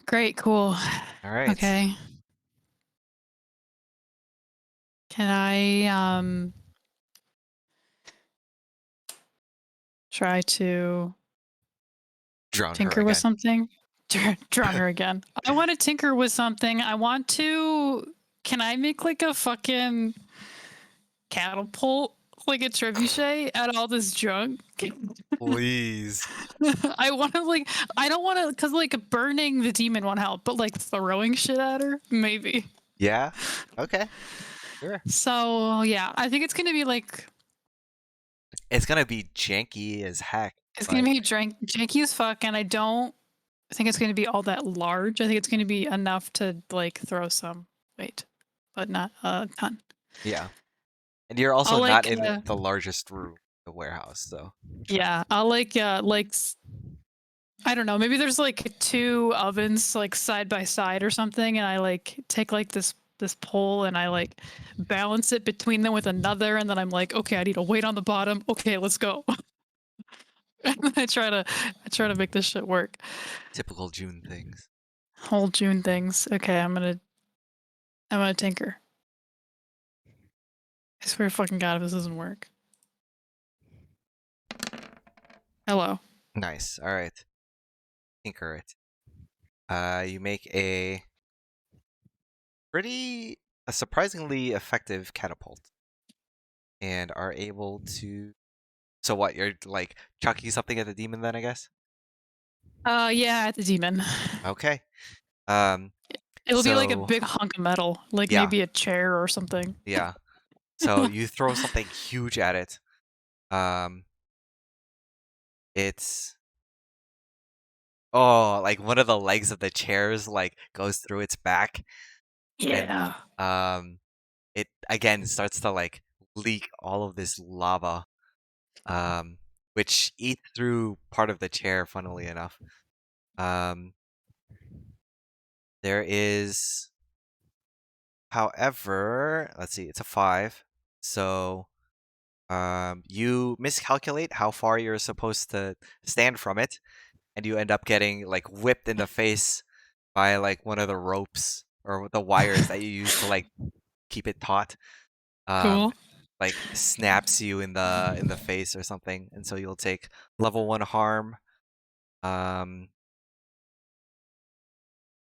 S2: Great, cool.
S1: All right.
S2: Okay. Can I try to
S1: Drown her
S2: tinker with
S1: again.
S2: something? Drown her again. I want to tinker with something. I want to. Can I make like a fucking catapult, like a trebuchet, out of all this junk?
S1: Please.
S2: I want to like. I don't want to, because like burning the demon won't help, but like throwing shit at her, maybe.
S1: Yeah. Okay. Sure.
S2: So yeah, I think it's gonna be like.
S1: It's gonna be janky as heck.
S2: It's
S1: but-
S2: gonna be janky as fuck, and I don't think it's gonna be all that large. I think it's gonna be enough to like throw some weight, but not a ton.
S1: Yeah. And you're also
S2: I'll,
S1: not
S2: like,
S1: in the largest room, the warehouse, so.
S2: Yeah, I'll like I don't know, maybe there's like 2 ovens like side by side or something, and I like take like this pole and I like balance it between them with another, and then I'm like, okay, I need a weight on the bottom. Okay, let's go. And then I try to make this shit work.
S1: Typical June things.
S2: Whole June things. Okay, I'm gonna tinker. I swear to fucking God if this doesn't work. Hello.
S1: Nice. All right. Tinker it. You make a surprisingly effective catapult, and are able to. So what? You're like chucking something at the demon, then I guess.
S2: Yeah, at the demon.
S1: Okay.
S2: It'll be like a
S1: So-
S2: big hunk of metal, like
S1: Yeah.
S2: maybe a chair or something.
S1: Yeah. So you throw something huge at it. It's like one of the legs of the chairs like goes through its back.
S2: Yeah.
S1: It again starts to like leak all of this lava, which eats through part of the chair, funnily enough. There is, however, let's see, it's a 5. So you miscalculate how far you're supposed to stand from it, and you end up getting like whipped in the face by like one of the ropes or the wires that you use to like keep it taut.
S2: Cool.
S1: Like snaps you in the face or something, and so you'll take level 1 harm.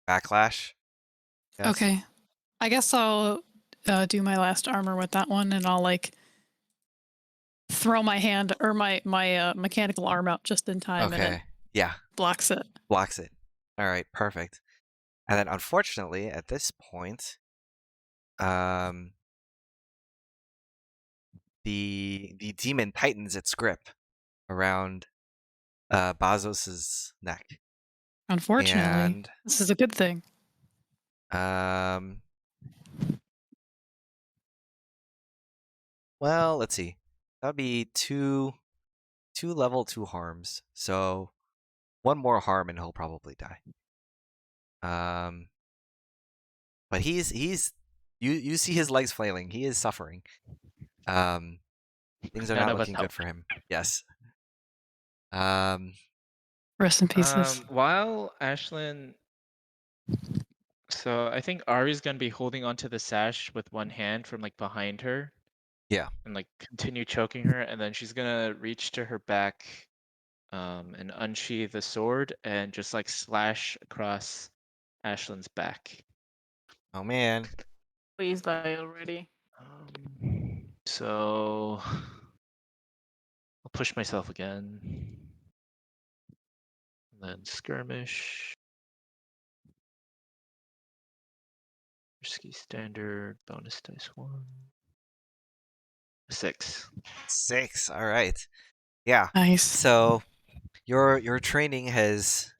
S1: Backlash. Yes.
S2: Okay. I guess I'll do my last armor with that one, and I'll like throw my hand or my mechanical arm out just in time, and it
S1: Okay. Yeah.
S2: blocks it.
S1: Blocks it. All right. Perfect. And then, unfortunately, at this point, the demon tightens its grip around Bazos's neck.
S2: Unfortunately,
S1: And
S2: this is a good thing.
S1: well, let's see. That'd be two level 2 harms. So 1 more harm and he'll probably die. But he's you see his legs flailing. He is suffering. Things are
S4: None
S1: not
S4: of us
S1: looking good
S4: help.
S1: for him. Yes.
S2: Rest in pieces.
S4: While Ashlyn, so I think Ari's gonna be holding onto the sash with one hand from like behind her.
S1: Yeah.
S4: And like continue choking her, and then she's gonna reach to her back, and unsheath the sword and just like slash across Ashlyn's back.
S1: Oh man.
S3: Please die already.
S4: So I'll push myself again. And then skirmish. Risky standard, bonus dice 1. 6.
S1: 6. All right. Yeah.
S2: Nice.
S1: So your training has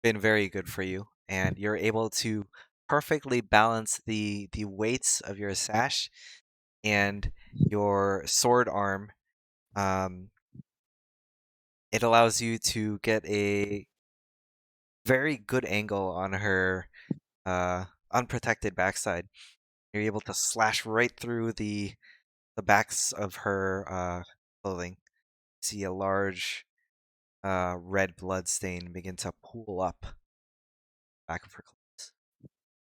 S1: been very good for you, and you're able to perfectly balance the weights of your sash and your sword arm. It allows you to get a very good angle on her unprotected backside. You're able to slash right through the backs of her clothing. See a large red blood stain begin to pool up back of her clothes.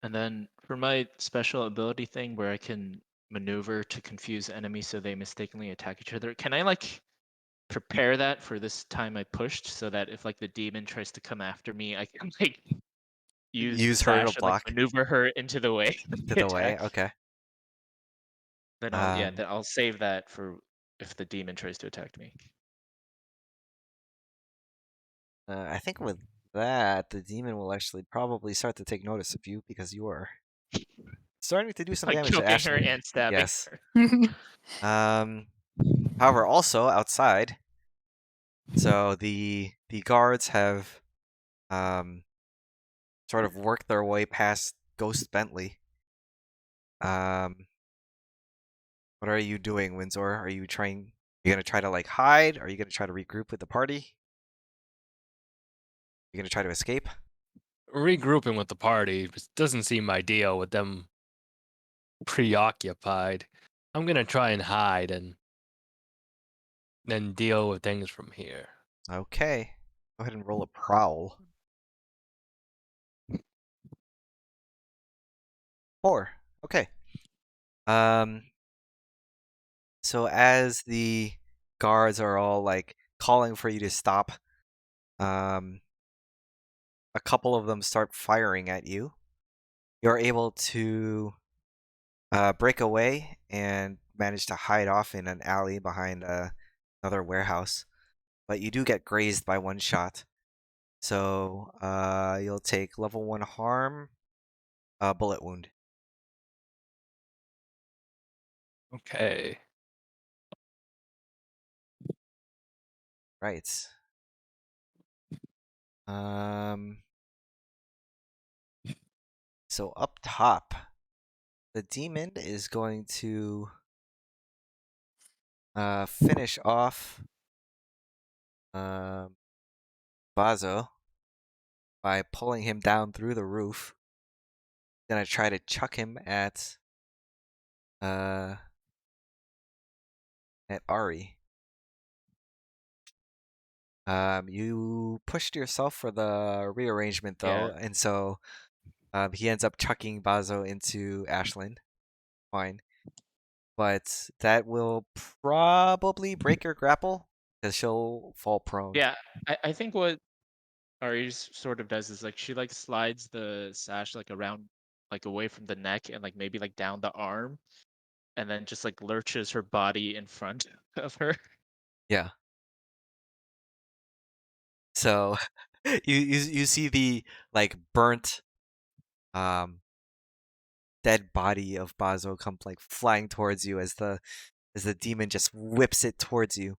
S4: And then for my special ability thing where I can maneuver to confuse enemies so they mistakenly attack each other, can I like prepare that for this time I pushed so that if like the demon tries to come after me, I can like use the
S1: Use her to
S4: sash and like
S1: block
S4: maneuver her into the way of
S1: to
S4: the
S1: the way.
S4: attack?
S1: Okay.
S4: Then
S1: Um,
S4: I'll save that for if the demon tries to attack me.
S1: I think with that, the demon will actually probably start to take notice of you because you are starting to do some
S4: Like
S1: damage to
S4: choking her
S1: Ashlyn.
S4: and stabbing
S1: Yes.
S4: her.
S1: However, also outside, so the guards have sort of worked their way past Ghost Bentley. What are you doing, Windsor? Are you gonna try to like hide? Are you gonna try to regroup with the party? You gonna try to escape?
S5: Regrouping with the party just doesn't seem ideal with them preoccupied. I'm gonna try and hide and then deal with things from here.
S1: Okay. Go ahead and roll a prowl. 4. Okay. So as the guards are all like calling for you to stop, a couple of them start firing at you. You're able to break away and manage to hide off in an alley behind another warehouse, but you do get grazed by one shot. So you'll take level 1 harm, bullet wound.
S5: Okay.
S1: Right. Um. So up top, the demon is going to finish off Vazo by pulling him down through the roof. Gonna try to chuck him at Ari. You pushed yourself for the rearrangement though,
S4: Yeah.
S1: and so he ends up chucking Bazo into Ashlyn. Fine. But that will probably break her grapple because she'll fall prone.
S4: Yeah, I think what Ari sort of does is like she like slides the sash like around like away from the neck and like maybe like down the arm and then just like lurches her body in front of her.
S1: Yeah. So you see the like burnt dead body of Bazo come like flying towards you as the demon just whips it towards you.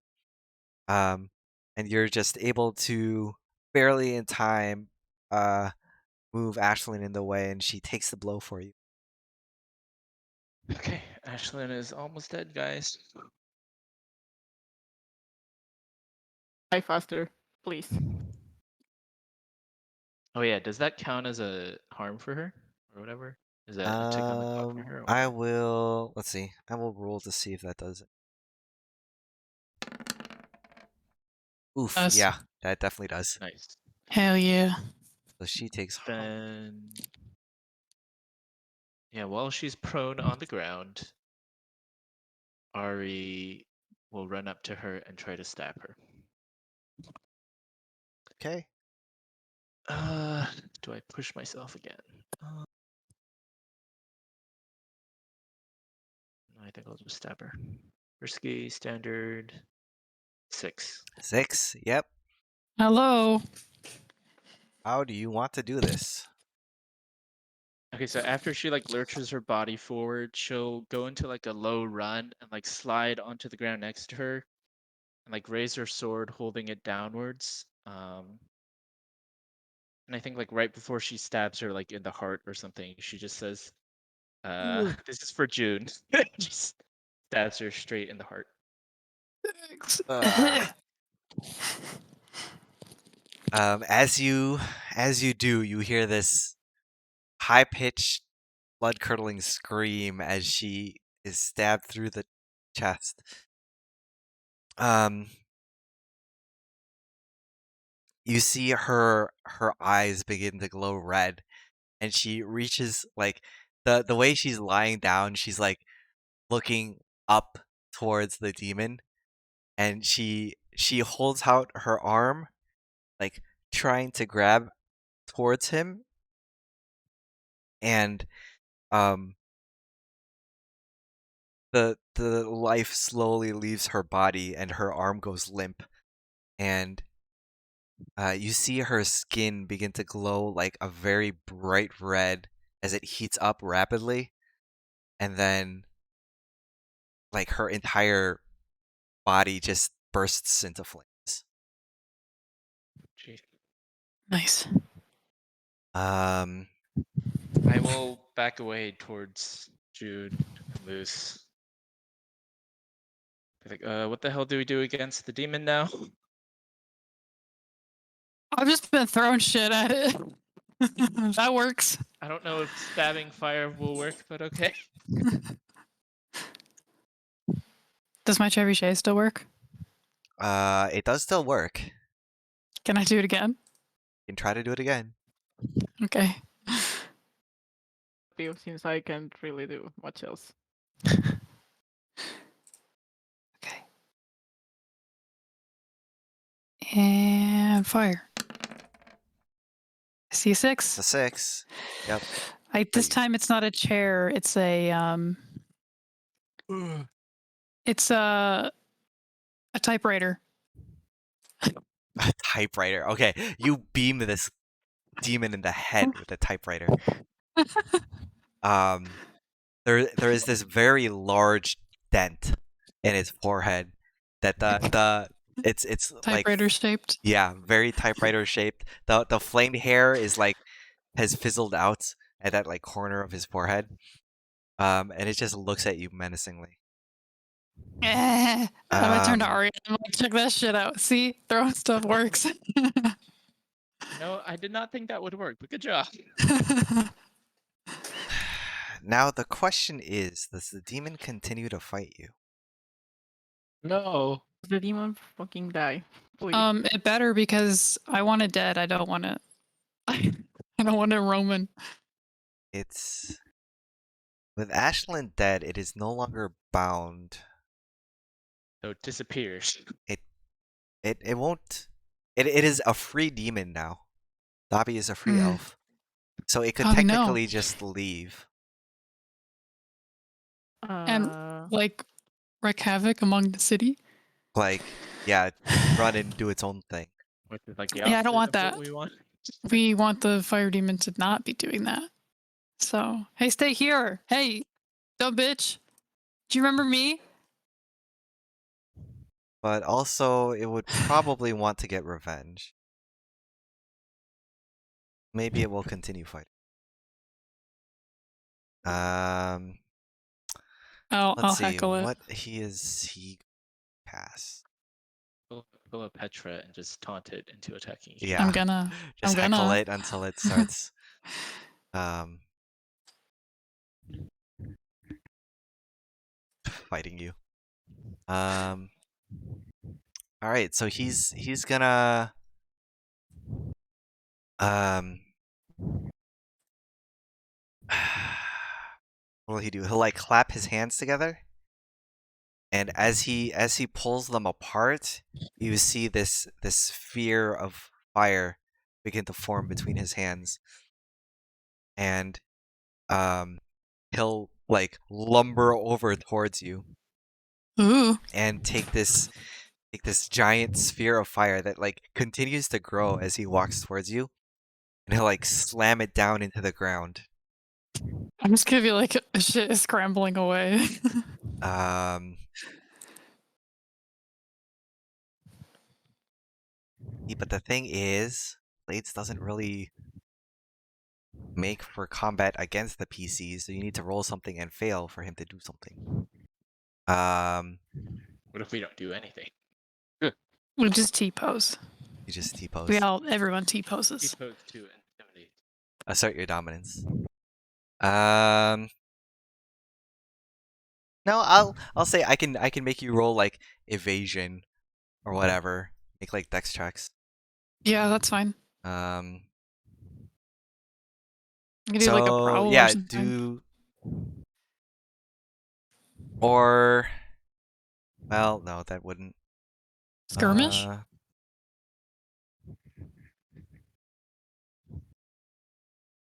S1: And you're just able to barely in time move Ashlyn in the way, and she takes the blow for you.
S4: Okay, Ashlyn is almost dead, guys.
S3: Die faster, please.
S4: Oh yeah, does that count as a harm for her or whatever? Is that a tick on the clock for her?
S1: I
S4: Or...
S1: will. Let's see. I will roll to see if that does it. Oof.
S2: Us.
S1: Yeah, that definitely does.
S4: Nice.
S2: Hell yeah.
S1: So she takes harm.
S4: Then yeah, while she's prone on the ground, Ari will run up to her and try to stab her.
S1: Okay.
S4: Do I push myself again? I think I'll just stab her. Risky, standard, 6.
S1: 6. Yep.
S2: Hello.
S1: How do you want to do this?
S4: Okay, so after she like lurches her body forward, she'll go into like a low run and like slide onto the ground next to her and like raise her sword holding it downwards. And I think like right before she stabs her like in the heart or something, she just says, this is for June. Just stabs her straight in the heart.
S1: Uh, as you do, you hear this high-pitched, blood-curdling scream as she is stabbed through the chest. You see her eyes begin to glow red, and she reaches like the way she's lying down, she's like looking up towards the demon, and she holds out her arm, like trying to grab towards him, and the life slowly leaves her body, and her arm goes limp, and you see her skin begin to glow like a very bright red as it heats up rapidly, and then like her entire body just bursts into flames.
S4: Jeez.
S2: Nice.
S4: I will back away towards Jude and Luce. Be like, what the hell do we do against the demon now?
S2: I've just been throwing shit at it. That works.
S4: I don't know if stabbing fire will work, but okay.
S2: Does my trebuchet still work?
S1: It does still work. You
S2: Can I do it again?
S1: can try to do it again.
S2: Okay.
S3: Since I can't really do much else.
S2: Okay. And fire. I see a
S1: It's a
S2: 6.
S1: 6. Yep.
S2: This time it's not a chair. It's a it's a typewriter.
S1: A typewriter. Okay, you beam this demon in the head with a typewriter. There is this very large dent in his forehead that it's like,
S2: Typewriter shaped.
S1: yeah, very typewriter shaped. The flamed hair is like has fizzled out at that like corner of his forehead. And it just looks at you menacingly.
S2: I'm gonna turn to
S1: Um,
S2: Ari. I'm like, check that shit out. See, throwing stuff works.
S4: No, I did not think that would work, but good job.
S1: Now the question is, does the demon continue to fight you?
S5: No.
S3: The demon fucking die. Please.
S2: It better because I want it dead. I don't want it. I don't want it Roman.
S1: It's with Ashlyn dead, it is no longer bound.
S4: So it disappears.
S1: It won't. It is a free demon now. Dobby is a free elf, so it could
S2: Dobby, no.
S1: technically just leave.
S2: And like wreak havoc among the city.
S1: Like, yeah, run and do its own thing.
S4: Which is like the
S2: Yeah, I don't want
S4: opposite of
S2: that.
S4: what we want.
S2: We want the fire demon to not be doing that. So, hey, stay here. Hey, dumb bitch. Do you remember me?
S1: But also, it would probably want to get revenge. Maybe it will continue fighting.
S2: I'll
S1: Let's see
S2: heckle it.
S1: what he pass.
S4: Pull a Petra and just taunt it into attacking you.
S1: Yeah,
S2: I'm gonna.
S1: just
S2: I'm
S1: heckle
S2: gonna.
S1: it until it starts. Fighting you. All right, so he's gonna what will he do? He'll like clap his hands together, and as he pulls them apart, you see this sphere of fire begin to form between his hands, and he'll like lumber over towards you
S2: Ooh.
S1: and take this giant sphere of fire that like continues to grow as he walks towards you, and he'll like slam it down into the ground.
S2: I'm just gonna be like, shit is scrambling away.
S1: But the thing is, Blades doesn't really make for combat against the PCs, so you need to roll something and fail for him to do something.
S4: What if we don't do anything?
S2: We'll just T-pose.
S1: You just T-pose.
S2: Everyone T-poses.
S4: T-pose to intimidate.
S1: Assert your dominance. No, I'll say I can make you roll like evasion or whatever. Make like dex checks.
S2: Yeah, that's fine. You can do like a
S1: So
S2: prowl or
S1: yeah,
S2: something.
S1: or well, no, that wouldn't.
S2: Skirmish?
S1: I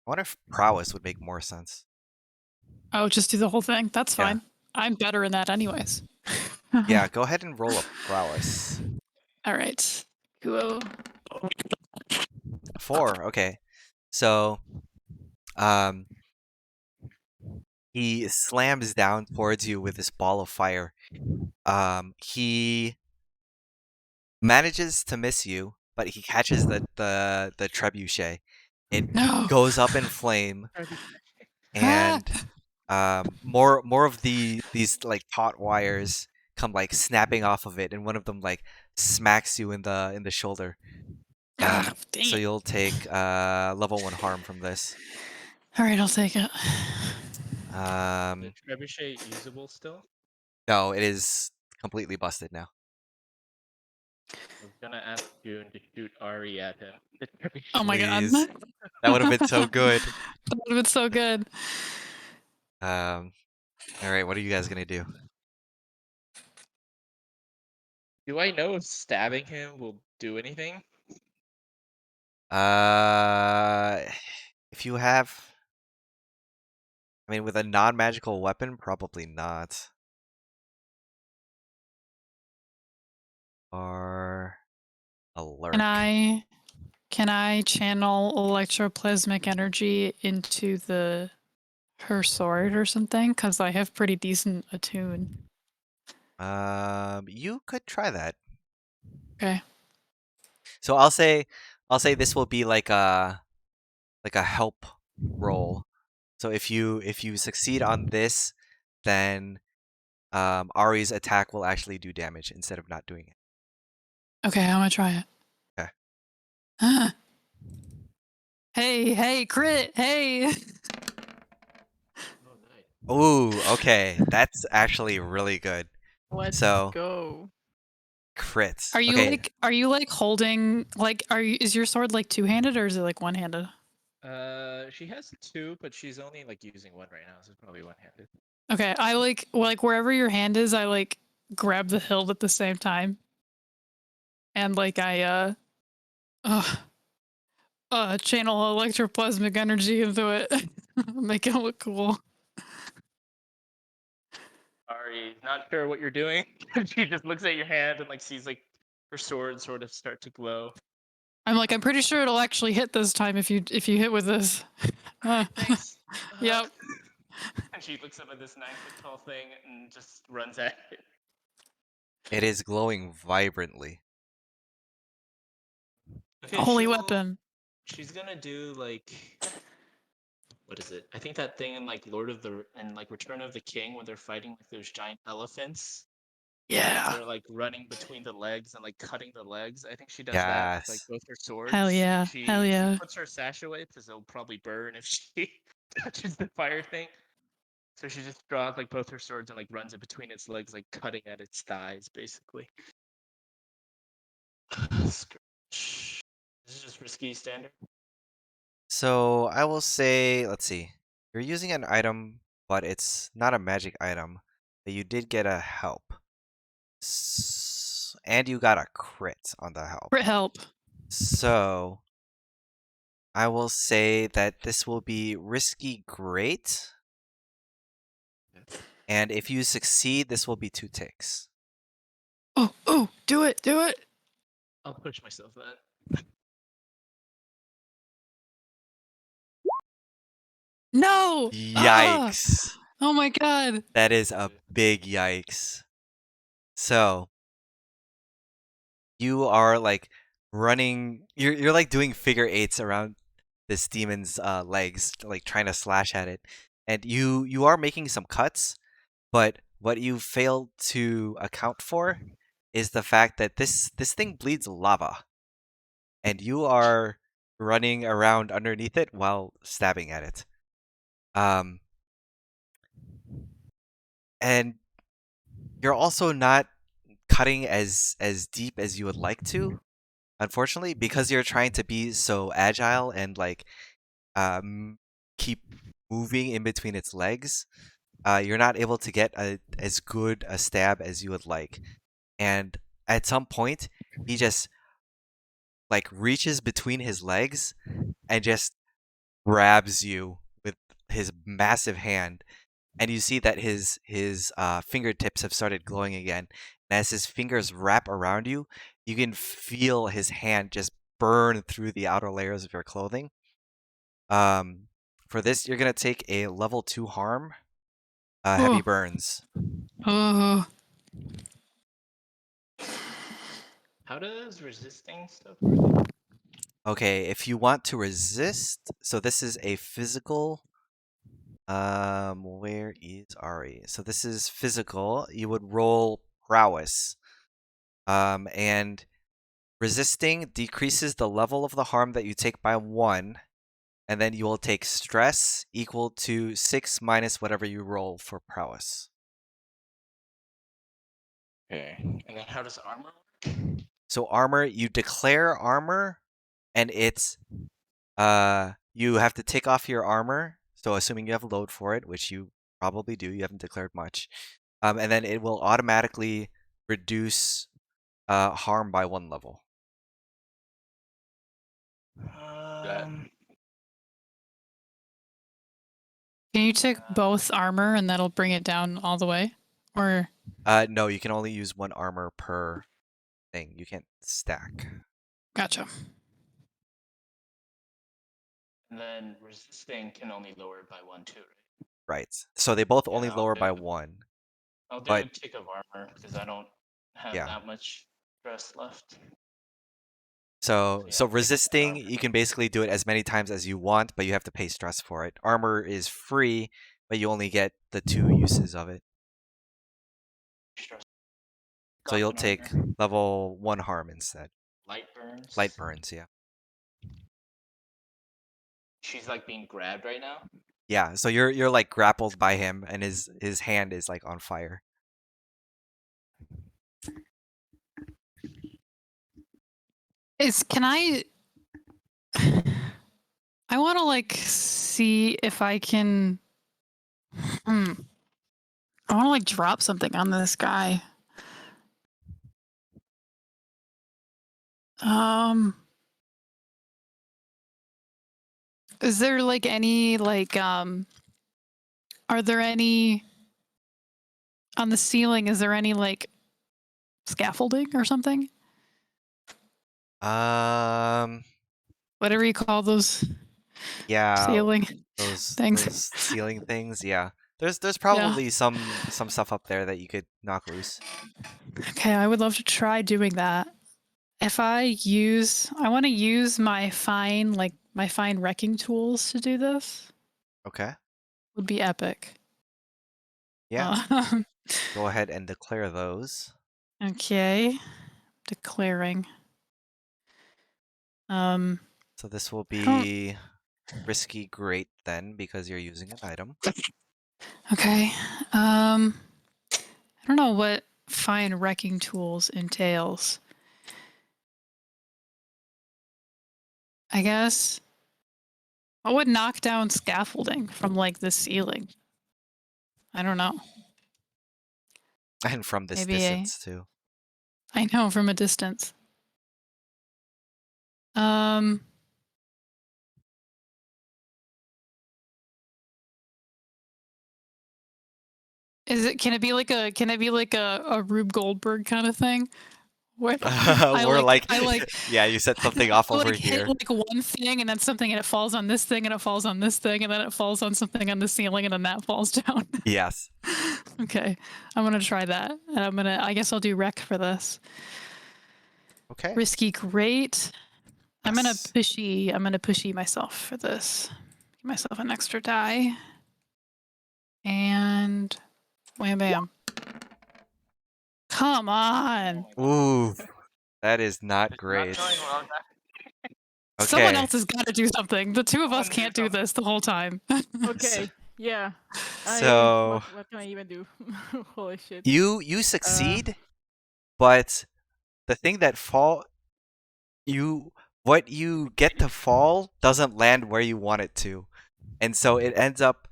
S1: wonder if prowess would make more sense.
S2: Oh, just do the whole thing. That's
S1: Yeah.
S2: fine. I'm better in that anyways.
S1: Yeah, go ahead and roll a prowess.
S2: All right. Cool.
S1: 4. Okay. So, he slams down towards you with this ball of fire. He manages to miss you, but he catches the trebuchet. It
S2: No.
S1: goes up in flame, and more of these like taut wires come like snapping off of it, and one of them like smacks you in the shoulder.
S2: Dang
S1: So
S2: it.
S1: you'll take level 1 harm from this.
S2: All right, I'll take it.
S4: The trebuchet usable still?
S1: No, it is completely busted now.
S4: I was gonna ask June to shoot Ari at him. The trebuchet.
S2: Oh my god.
S1: Please. That would have been so good.
S2: That would have been so good.
S1: All right, what are you guys gonna do?
S4: Do I know if stabbing him will do anything?
S1: If you have, I mean, with a non-magical weapon, probably not. Or a lurk.
S2: Can I channel electroplasmic energy into her sword or something? Because I have pretty decent attune.
S1: You could try that.
S2: Okay.
S1: So I'll say this will be like a help roll. So if you succeed on this, then Ari's attack will actually do damage instead of not doing it.
S2: Okay, I'm gonna try it.
S1: Okay.
S2: Hey, crit! Hey.
S1: Ooh, okay, that's actually really good.
S3: Let's
S1: So
S3: go.
S1: crits.
S2: Are you
S1: okay.
S2: like holding like is your sword like two-handed or is it like one-handed?
S4: She has 2, but she's only like using 1 right now, so it's probably one-handed.
S2: Okay, I like wherever your hand is, I like grab the hilt at the same time. And like I channel electroplasmic energy into it. Make it look cool.
S4: Ari, not sure what you're doing. She just looks at your hand and like sees like her sword sort of start to glow.
S2: I'm pretty sure it'll actually hit this time if you hit with this.
S4: Thanks.
S2: Yep.
S4: And she looks up at this 9-foot tall thing and just runs at it.
S1: It is glowing vibrantly.
S4: Okay,
S2: Holy weapon.
S4: She's gonna do like, what is it? I think that thing in like Return of the King when they're fighting like those giant elephants.
S2: Yeah.
S4: They're like running between the legs and like cutting the legs. I think she does that with like
S1: Yes.
S4: both her swords.
S2: Hell yeah.
S4: She puts her sash away because it'll probably burn if she touches the fire thing. So she just draws like both her swords and like runs it between its legs, like cutting at its thighs, basically. This is just risky standard.
S1: So I will say, let's see. You're using an item, but it's not a magic item. But you did get a help. And you got a crit on the help.
S2: Crit help.
S1: So I will say that this will be risky great. And if you succeed, this will be 2 ticks.
S2: Oh, do it.
S4: I'll push myself that.
S2: No!
S1: Yikes.
S2: Oh my god.
S1: That is a big yikes. So you are like running. You're like doing figure eights around this demon's legs, like trying to slash at it, and you are making some cuts. But what you failed to account for is the fact that this thing bleeds lava, and you are running around underneath it while stabbing at it. And you're also not cutting as deep as you would like to, unfortunately, because you're trying to be so agile and like keep moving in between its legs. You're not able to get as good a stab as you would like. And at some point, he just like reaches between his legs and just grabs you with his massive hand. And you see that his fingertips have started glowing again. And as his fingers wrap around you, you can feel his hand just burn through the outer layers of your clothing. For this, you're gonna take a level 2 harm, heavy
S2: Oh.
S1: burns.
S2: Oh.
S4: How does resisting stuff work?
S1: Okay, if you want to resist, so this is a physical. Where is Ari? So this is physical. You would roll prowess. And resisting decreases the level of the harm that you take by 1, and then you will take stress equal to 6 minus whatever you roll for prowess.
S4: Okay. And then how does armor work?
S1: So armor, you declare armor, and it's you have to take off your armor. So assuming you have a load for it, which you probably do, you haven't declared much. And then it will automatically reduce harm by 1 level.
S2: Can you take both armor and that'll bring it down all the way? Or
S1: No, you can only use 1 armor per thing. You can't stack.
S2: gotcha.
S4: And then resisting can only lower it by 1 too, right?
S1: Right. So they both only
S4: I'll
S1: lower
S4: do
S1: by
S4: it.
S1: 1.
S4: I'll do
S1: But-
S4: a tick of armor because I don't have
S1: Yeah.
S4: that much stress left.
S1: So
S4: Yeah, take
S1: resisting,
S4: armor.
S1: you can basically do it as many times as you want, but you have to pay stress for it. Armor is free, but you only get the 2 uses of it.
S4: Stress.
S1: So you'll
S4: Dropping
S1: take
S4: armor.
S1: level 1 harm instead.
S4: Light burns.
S1: Light burns, yeah.
S4: She's like being grabbed right now.
S1: Yeah, so you're like grappled by him, and his hand is like on fire.
S2: Can I want to like see if I can I want to like drop something on this guy. Is there like any like are there any on the ceiling, is there any like scaffolding or something?
S1: Whatever
S2: you call those ceiling
S1: those
S2: things.
S1: those ceiling things, yeah. There's probably some stuff up there that you could knock loose.
S2: Okay, I would love to try doing that. If I want to use my fine wrecking tools to do this.
S1: Okay.
S2: Would be epic.
S1: Yeah. Go ahead and declare those.
S2: Okay. Declaring.
S1: So this will be risky great then because you're using an item.
S2: Okay. I don't know what fine wrecking tools entails. I guess what would knock down scaffolding from like the ceiling? I don't know.
S1: And from this
S2: Maybe
S1: distance too.
S2: I know from a distance. Can it be like a Rube Goldberg kind of thing? Where
S1: yeah, you set something off over here.
S2: Hit like one thing and then something and it falls on this thing and it falls on this thing and then it falls on something on the ceiling and then that falls down.
S1: Yes.
S2: Okay. I'm gonna try that. And I guess I'll do wreck for this.
S1: Okay.
S2: Risky great. I'm gonna
S1: Yes.
S2: pushy myself for this. Give myself an extra die. And wham bam. Come on.
S1: Ooh, that is not
S4: It's not
S1: great.
S4: going well, guys.
S2: Someone
S1: Okay.
S2: else has got to do something. The two of us
S4: Someone do
S2: can't do
S4: something.
S2: this the whole time.
S3: Okay. Yeah.
S1: So
S3: What can I even do? Holy shit.
S1: you succeed, but the thing that what you get to fall doesn't land where you want it to. And so it ends up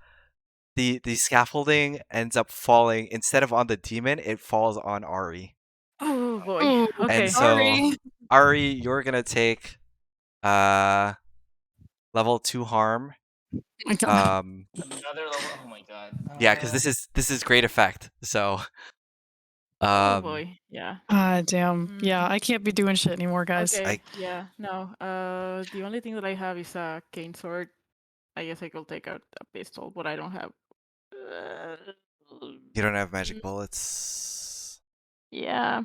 S1: the scaffolding ends up falling instead of on the demon, it falls on Ari.
S3: Oh boy.
S2: Ooh,
S3: Okay.
S1: And so
S2: sorry.
S1: Ari, you're gonna take level 2 harm.
S2: Oh my God.
S4: Another level. Oh my god.
S1: Yeah, because this is great effect. So
S3: Oh boy. Yeah.
S2: Ah, damn. Yeah,
S3: Mm.
S2: I can't be doing shit anymore, guys.
S3: Okay. Yeah. No. The only thing that I have is a cane sword. I guess I could take out a pistol, but I don't have.
S1: you don't have magic
S3: Mm,
S1: bullets.
S3: Yeah.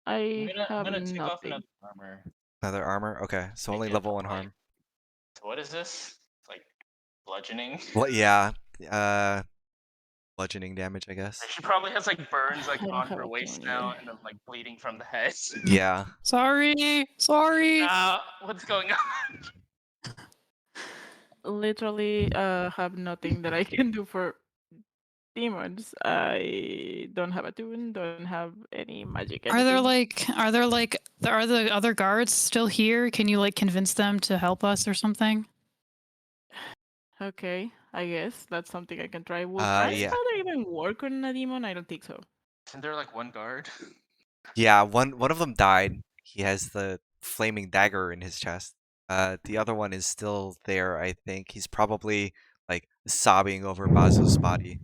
S4: I'm
S3: I have
S4: gonna take off
S3: nothing.
S4: another armor.
S1: Another armor? Okay, so
S4: Make
S1: only
S4: it
S1: level
S4: look
S1: 1
S4: like.
S1: harm.
S4: So what is this? It's like bludgeoning.
S1: Well, yeah. Bludgeoning damage, I guess.
S4: She probably has like burns like
S3: I don't
S4: on
S3: have
S4: her
S3: a
S4: waist
S3: tune
S4: now,
S3: either.
S4: and then like bleeding from the head.
S1: Yeah.
S2: Sorry. Sorry.
S4: What's going on?
S3: Literally, have nothing that I can do for demons. I don't have a tune. Don't have any magic.
S2: Are there
S3: Anything.
S2: are the other guards still here? Can you like convince them to help us or something?
S3: Okay, I guess that's something I can try. Will
S1: Yeah.
S3: Grandfather even work on a demon? I don't think so.
S4: Isn't there like one guard?
S1: Yeah, one of them died. He has the flaming dagger in his chest. The other one is still there, I think. He's probably like sobbing over Bazo's body.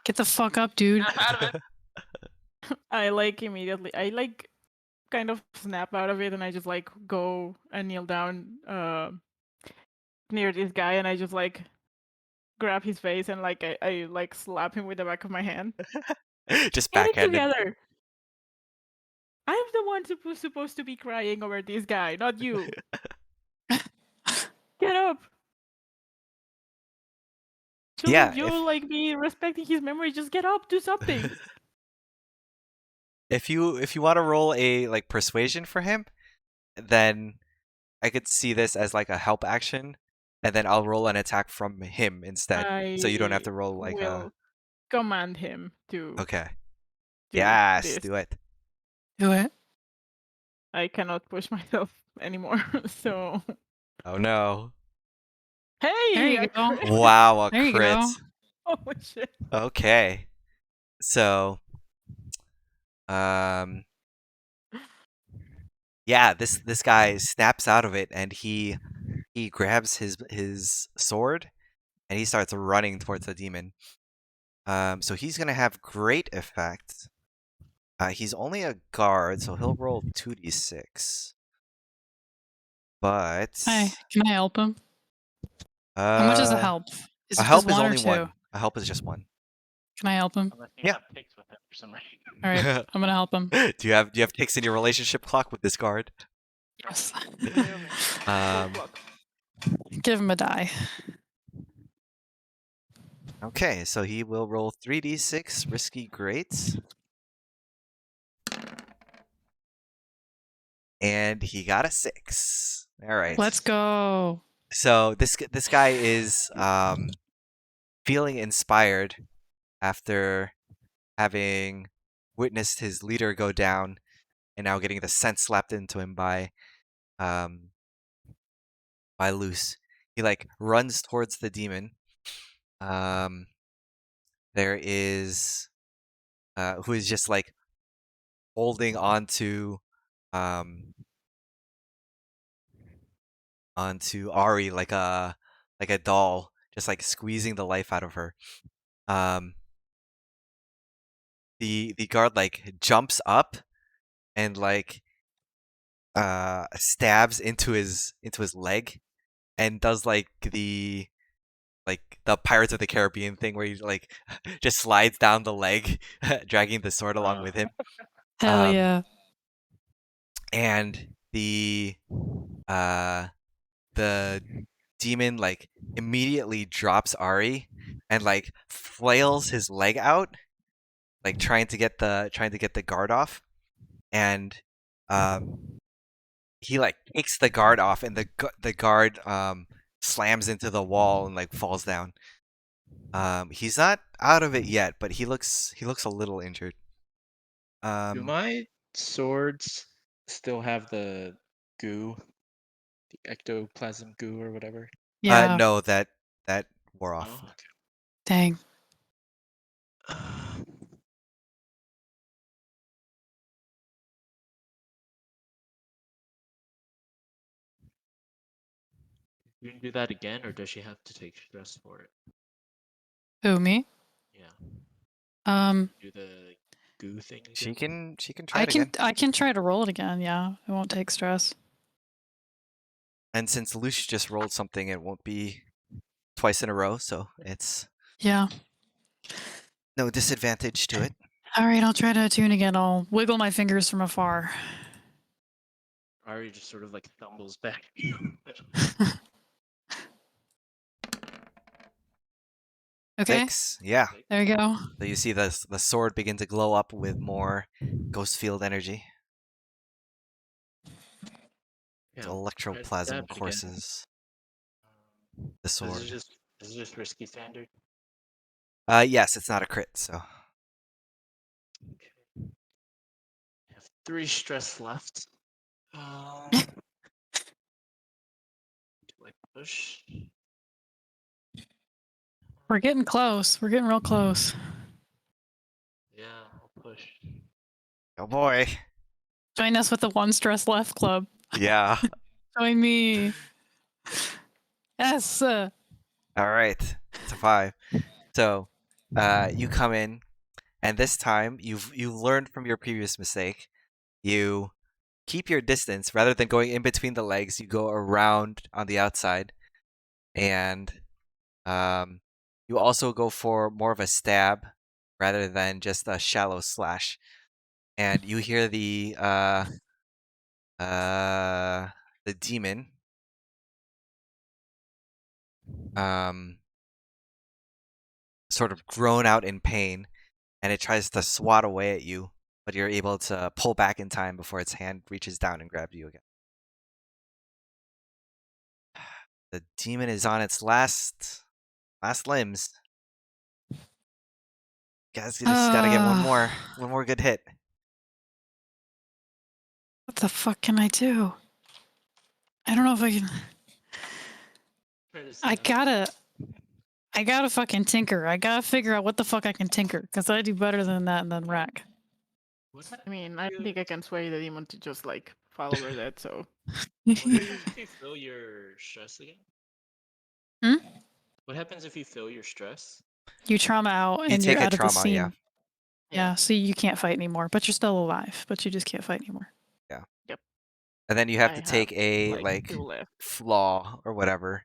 S2: Get the fuck up, dude.
S4: Out of it.
S3: I like immediately. I like kind of snap out of it, and I just like go and kneel down near this guy, and I just like grab his face and like I like slap him with the back of my hand.
S1: Just
S3: Get it
S1: backhanded.
S3: together. I'm the one supposed to be crying over this guy, not you. Get up. Shouldn't
S1: Yeah,
S3: you like be respecting his memory? Just get up, do something.
S1: if you want to roll a like persuasion for him, then I could see this as like a help action, and then I'll roll an attack from him instead, so you don't have
S3: I
S1: to roll like a.
S3: will command him to
S1: Okay.
S3: do
S1: Yes,
S3: this.
S1: do it.
S2: Do it.
S3: I cannot push myself anymore. So
S1: Oh no!
S3: hey,
S2: There you
S3: a
S2: go.
S3: crit.
S1: Wow, a
S2: There you
S1: crit.
S2: go.
S3: Oh shit.
S1: Okay. So, um, yeah, this guy snaps out of it, and he grabs his sword, and he starts running towards the demon. So he's gonna have great effect. He's only a guard, so he'll roll 2d6. But
S2: Hi, can I help him?
S1: uh,
S2: How much is a help? Is
S1: a
S2: it
S1: help
S2: just
S1: is
S2: one or
S1: only
S2: two?
S1: one. A help is just one.
S2: Can I help him?
S4: Unless you
S1: Yeah.
S4: have pics with him for some reason.
S2: All right, I'm gonna help him.
S1: do you have ticks in your relationship clock with this guard?
S2: Yes.
S1: Um,
S2: Give him a die.
S1: Okay, so he will roll 3d6 risky greats. And he got a 6. All right.
S2: Let's go.
S1: So this guy is feeling inspired after having witnessed his leader go down and now getting the sense slapped into him by Luce. He like runs towards the demon. There is who is just like holding onto Ari like a doll, just like squeezing the life out of her. The guard like jumps up and like stabs into his leg and does like the Pirates of the Caribbean thing where he like just slides down the leg, dragging the sword along with him.
S2: Hell
S1: Um,
S2: yeah.
S1: and the demon like immediately drops Ari and like flails his leg out, like trying to get the guard off, and he like takes the guard off, and the guard slams into the wall and like falls down. He's not out of it yet, but he looks a little injured.
S4: Do my swords still have the goo, the ectoplasm goo or whatever?
S2: Yeah.
S1: No, that wore off.
S4: Oh,
S2: Dang.
S4: okay. You can do that again, or does she have to take stress for it?
S2: Who, me?
S4: Yeah.
S2: Um,
S4: Do the goo thing again?
S1: She can try it again.
S2: I can try to roll it again. Yeah, it won't take stress.
S1: And since Lucia just rolled something, it won't be twice in a row, so it's
S2: Yeah.
S1: no disadvantage to it.
S2: All right, I'll try to attune again. I'll wiggle my fingers from afar.
S4: Ari just sort of like stumbles back.
S2: Okay,
S1: 6, yeah.
S2: there you go.
S1: So you see the sword begin to glow up with more ghost field energy.
S4: Yeah,
S1: The
S4: try to
S1: electroplasm
S4: stab it again.
S1: courses the
S4: This
S1: sword.
S4: is just risky standard.
S1: Yes, it's not a crit, so
S4: Okay. I have 3 stress left. Do I push?
S2: We're getting close. We're getting real close.
S4: Yeah, I'll push.
S1: oh boy.
S2: Join us with the one stress left club.
S1: Yeah.
S2: Join me. Yes.
S1: All right. It's a 5. So, you come in, and this time you learned from your previous mistake. You keep your distance rather than going in between the legs. You go around on the outside, and you also go for more of a stab rather than just a shallow slash. And you hear the demon sort of groan out in pain, and it tries to swat away at you, but you're able to pull back in time before its hand reaches down and grabs you again. The demon is on its last limbs. Guys, you just gotta get one more good hit.
S2: What the fuck can I do? I don't know if I can.
S4: Try to
S2: I
S4: stab.
S2: gotta fucking tinker. I gotta figure out what the fuck I can tinker, because I do better than that and then wreck.
S4: What
S3: I mean, I don't think I can sway the demon to just like fall over that. So
S4: happens if you feel your stress again?
S2: Hmm?
S4: What happens if you feel your stress?
S2: You trauma out
S1: You
S2: and you're
S1: take a
S2: out of the
S1: trauma,
S2: scene.
S1: yeah.
S2: Yeah, so you can't fight anymore, but you're still alive, but you just can't fight anymore.
S1: Yeah.
S3: Yep.
S1: And then you have
S3: I
S1: to take a
S3: like 2 left.
S1: flaw or whatever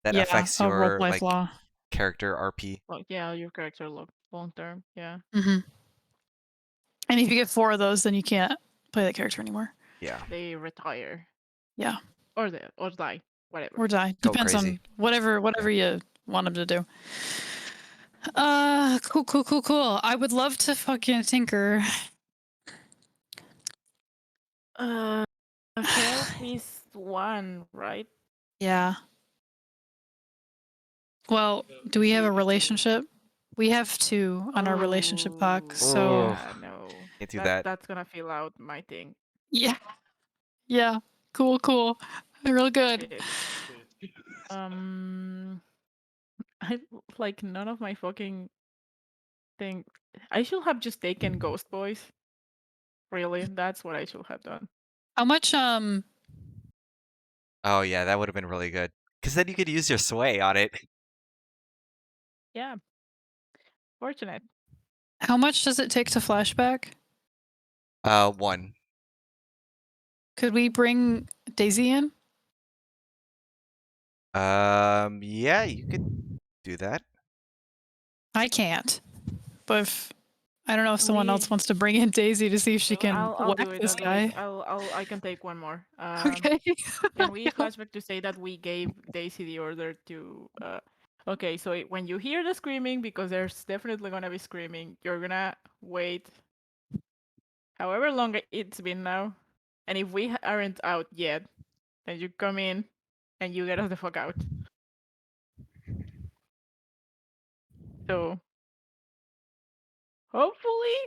S1: that
S2: Yeah,
S1: affects
S2: a
S1: your
S2: roleplay flaw.
S1: character RP.
S3: Well, yeah, your character long term. Yeah.
S2: Mm-hmm. And if you get 4 of those, then you can't play that character anymore.
S1: Yeah.
S3: They retire.
S2: Yeah.
S3: Or die. Whatever.
S2: Or die.
S1: Go
S2: Depends
S1: crazy.
S2: on whatever you want them to do. Cool. I would love to fucking tinker.
S3: Health is 1, right?
S2: Yeah. Well, do we have a relationship? We have 2 on our relationship box, so
S3: Yeah, no.
S1: Can't do that.
S3: That's gonna fill out my thing.
S2: yeah. Yeah. Cool. Real good.
S3: Shit. I like none of my fucking thing. I should have just taken Ghost Boys. Really, that's what I should have done.
S2: How much
S1: Oh yeah, that would have been really good. Because then you could use your sway on it.
S3: Yeah. Fortunate.
S2: how much does it take to flashback?
S1: 1.
S2: Could we bring Daisy in?
S1: Yeah, you could do that.
S2: I can't. But I don't know if someone else wants to bring in Daisy to see if she can
S3: I'll
S2: whack
S3: do it.
S2: this guy.
S3: I can take one more.
S2: Okay.
S3: Can we flashback to say that we gave Daisy the order to? Okay, so when you hear the screaming, because there's definitely gonna be screaming, you're gonna wait. However long it's been now, and if we aren't out yet, then you come in, and you get us the fuck out. So hopefully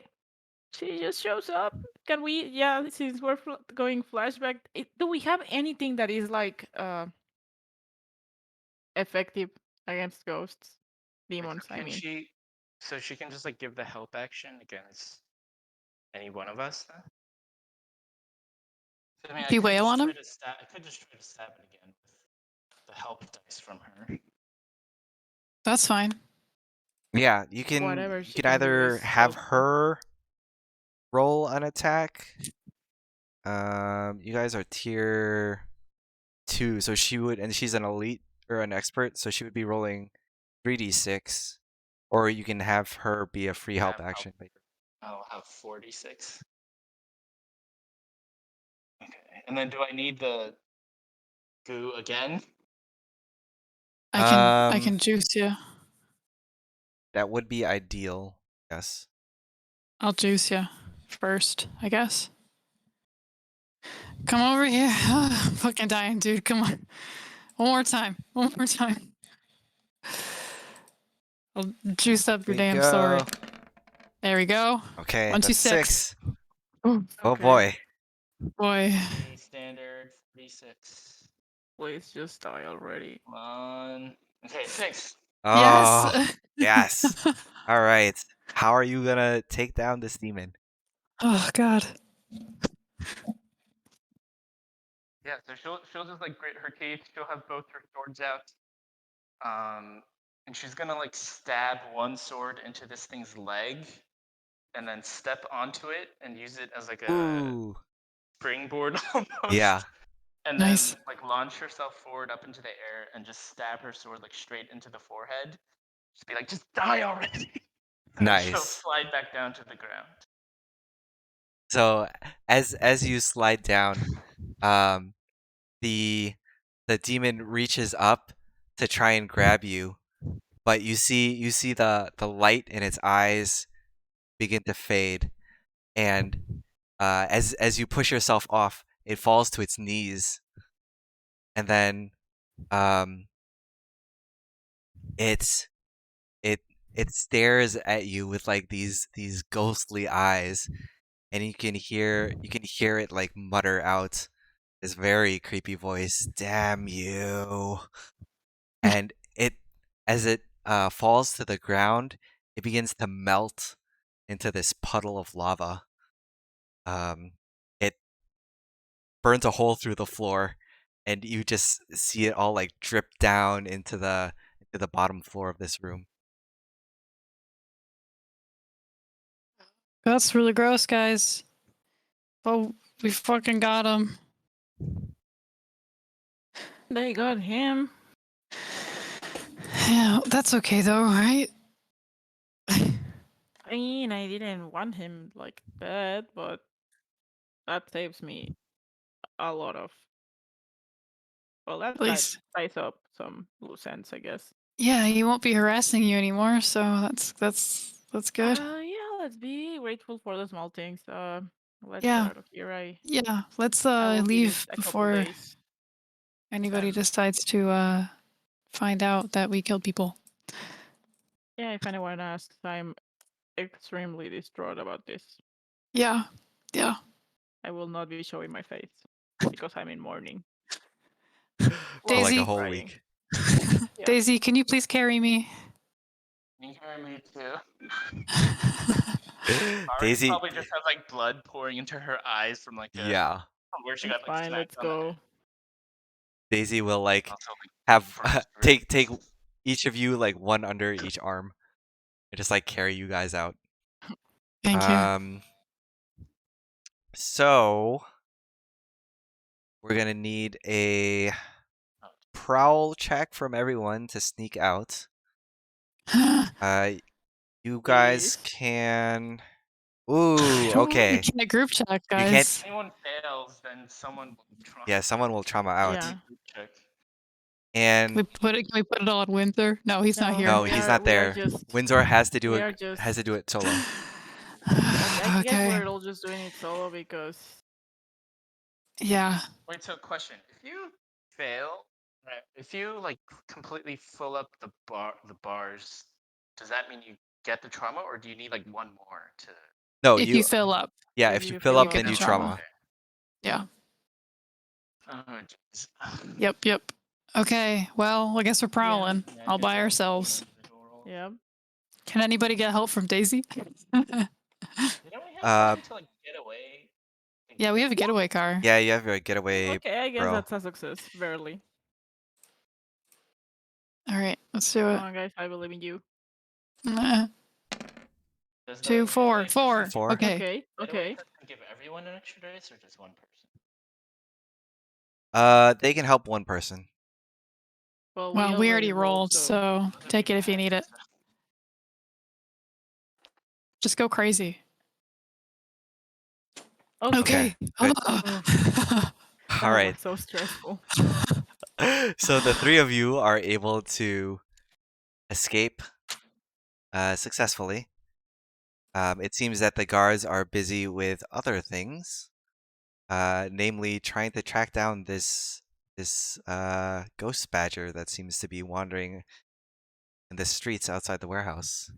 S3: she just shows up. Can we? Yeah, since we're going flashback, do we have anything that is like effective against ghosts, demons? I
S4: Can
S3: mean,
S4: she? So she can just like give the help action against any one of us. Then? So, I mean,
S2: Do you wail on him?
S4: I could just try to stab it again with the help dice from her.
S2: That's fine.
S1: Yeah, you
S3: whatever
S1: can
S3: she can do
S1: either
S3: is
S1: have
S3: helpful.
S1: her roll an attack. You guys are tier 2, so she would, and she's an elite or an expert, so she would be rolling 3d6, or you can have her be a free help action.
S4: I'll have 46. Okay, and then do I need the goo again?
S2: I can juice you.
S1: That would be ideal. Yes.
S2: I'll juice you first, I guess. Come over here. I'm fucking dying, dude. Come on. One more time. One more time. I'll juice up your
S1: Here we
S2: damn
S1: go.
S2: sword. There we go.
S1: Okay,
S2: 1, 2,
S1: that's
S2: 6.
S1: 6.
S2: Oh
S1: Oh boy.
S2: boy.
S4: Standard 46.
S3: Please just die already.
S4: Come on. Okay, 6.
S1: Oh,
S2: Yes.
S1: yes. All right. How are you gonna take down this demon?
S2: Oh god.
S4: Yeah, so she'll just like grit her teeth. She'll have both her swords out. And she's gonna like stab one sword into this thing's leg, and then step onto it and use it as like a
S1: Ooh.
S4: springboard almost.
S1: Yeah.
S4: And
S2: Nice.
S4: then like launch herself forward up into the air and just stab her sword like straight into the forehead. Just be like, just die already. And then she'll
S1: Nice.
S4: slide back down to the ground.
S1: So as you slide down, the demon reaches up to try and grab you, but you see the light in its eyes begin to fade, and as you push yourself off, it falls to its knees, and then it stares at you with like these ghostly eyes, and you can hear it like mutter out this very creepy voice, "Damn you!" And as it falls to the ground, it begins to melt into this puddle of lava. It burns a hole through the floor, and you just see it all like drip down into the bottom floor of this room.
S2: That's really gross, guys. Oh, we fucking got him.
S3: They got him.
S2: Yeah, that's okay though, right?
S3: I mean, I didn't want him like that, but that saves me a lot of. Well,
S2: At
S3: that
S2: least.
S3: ties up some loose ends, I guess.
S2: Yeah, he won't be harassing you anymore, so that's good.
S3: Yeah, let's be grateful for the small things. Let's
S2: Yeah.
S3: get out of here.
S2: Yeah, let's
S3: I will give
S2: leave
S3: it a couple
S2: before
S3: days.
S2: anybody
S3: And
S2: decides to find out that we killed people.
S3: yeah, if anyone asks, I'm extremely distraught about this.
S2: Yeah. Yeah.
S3: I will not be showing my face because I'm in mourning.
S1: For like
S2: Daisy.
S1: a whole
S3: Crying.
S1: week.
S3: Yeah.
S2: Daisy, can you please carry me?
S4: Can you hear me too?
S1: Daisy,
S4: probably just has like blood pouring into her eyes from like
S1: yeah.
S4: from where she
S3: It's
S4: got like
S3: fine,
S4: smacked
S3: let's
S4: on the
S3: go.
S4: head.
S1: Daisy will like
S4: Also, like,
S1: have
S4: first
S1: take
S4: ribs.
S1: each of you like one under each arm, and just like carry you guys out.
S2: Thank you.
S1: So we're gonna need a prowl check from everyone to sneak out. You guys
S3: Yes.
S1: can. Ooh,
S2: We
S1: okay.
S2: can't group check,
S1: You
S2: guys.
S1: can't.
S4: If anyone fails, then someone will trauma.
S1: Yeah, someone will trauma out.
S3: Yeah.
S4: Group check.
S2: Can we
S1: And
S2: put it all on Winter? No, he's not
S3: No,
S2: here.
S1: no,
S3: we
S1: he's
S3: are
S1: not there.
S3: just
S1: Windsor has to do
S3: we
S1: it.
S3: are just
S1: Has to do it solo.
S3: I guess
S2: Okay.
S3: we're all just doing it solo because
S2: Yeah.
S4: Wait, so question: if you fail, right? If you like completely fill up the bars, does that mean you get the trauma, or do you need like one more to?
S1: No,
S2: If you fill up.
S1: Yeah,
S3: if
S1: if you
S3: you
S1: fill
S3: fill
S1: up,
S3: up,
S1: then
S2: get
S1: you
S2: the
S1: trauma.
S2: trauma. Yeah.
S4: Oh, jeez.
S2: Yep. Okay. Well, I guess we're prowling
S4: Yeah, I
S2: all
S4: guess
S2: by
S4: I'll
S2: ourselves.
S4: close the door.
S3: yeah.
S2: Can anybody get help from Daisy?
S4: Don't we have something to like get away?
S2: Yeah, we have a getaway car.
S1: Yeah, you have your getaway,
S3: Okay, I guess
S1: bro.
S3: that's a success, barely.
S2: All right, let's do
S3: Come
S2: it.
S3: on, guys, I believe in you.
S4: Does the
S2: 2, 4,
S4: getaway
S2: 4.
S4: person-
S1: Four.
S2: Okay.
S3: Okay,
S4: getaway
S3: okay.
S4: person give everyone an extra dice or just one person?
S1: They can help one person.
S3: Well,
S2: Well, we already rolled,
S3: so
S2: so
S4: Other
S2: take it
S4: people
S2: if you
S4: have
S2: need it.
S4: success.
S2: Just go crazy.
S3: okay.
S1: Good.
S3: That
S1: All right.
S3: was so stressful.
S1: So the three of you are able to escape successfully. It seems that the guards are busy with other things, namely trying to track down this ghost badger that seems to be wandering in the streets outside the warehouse.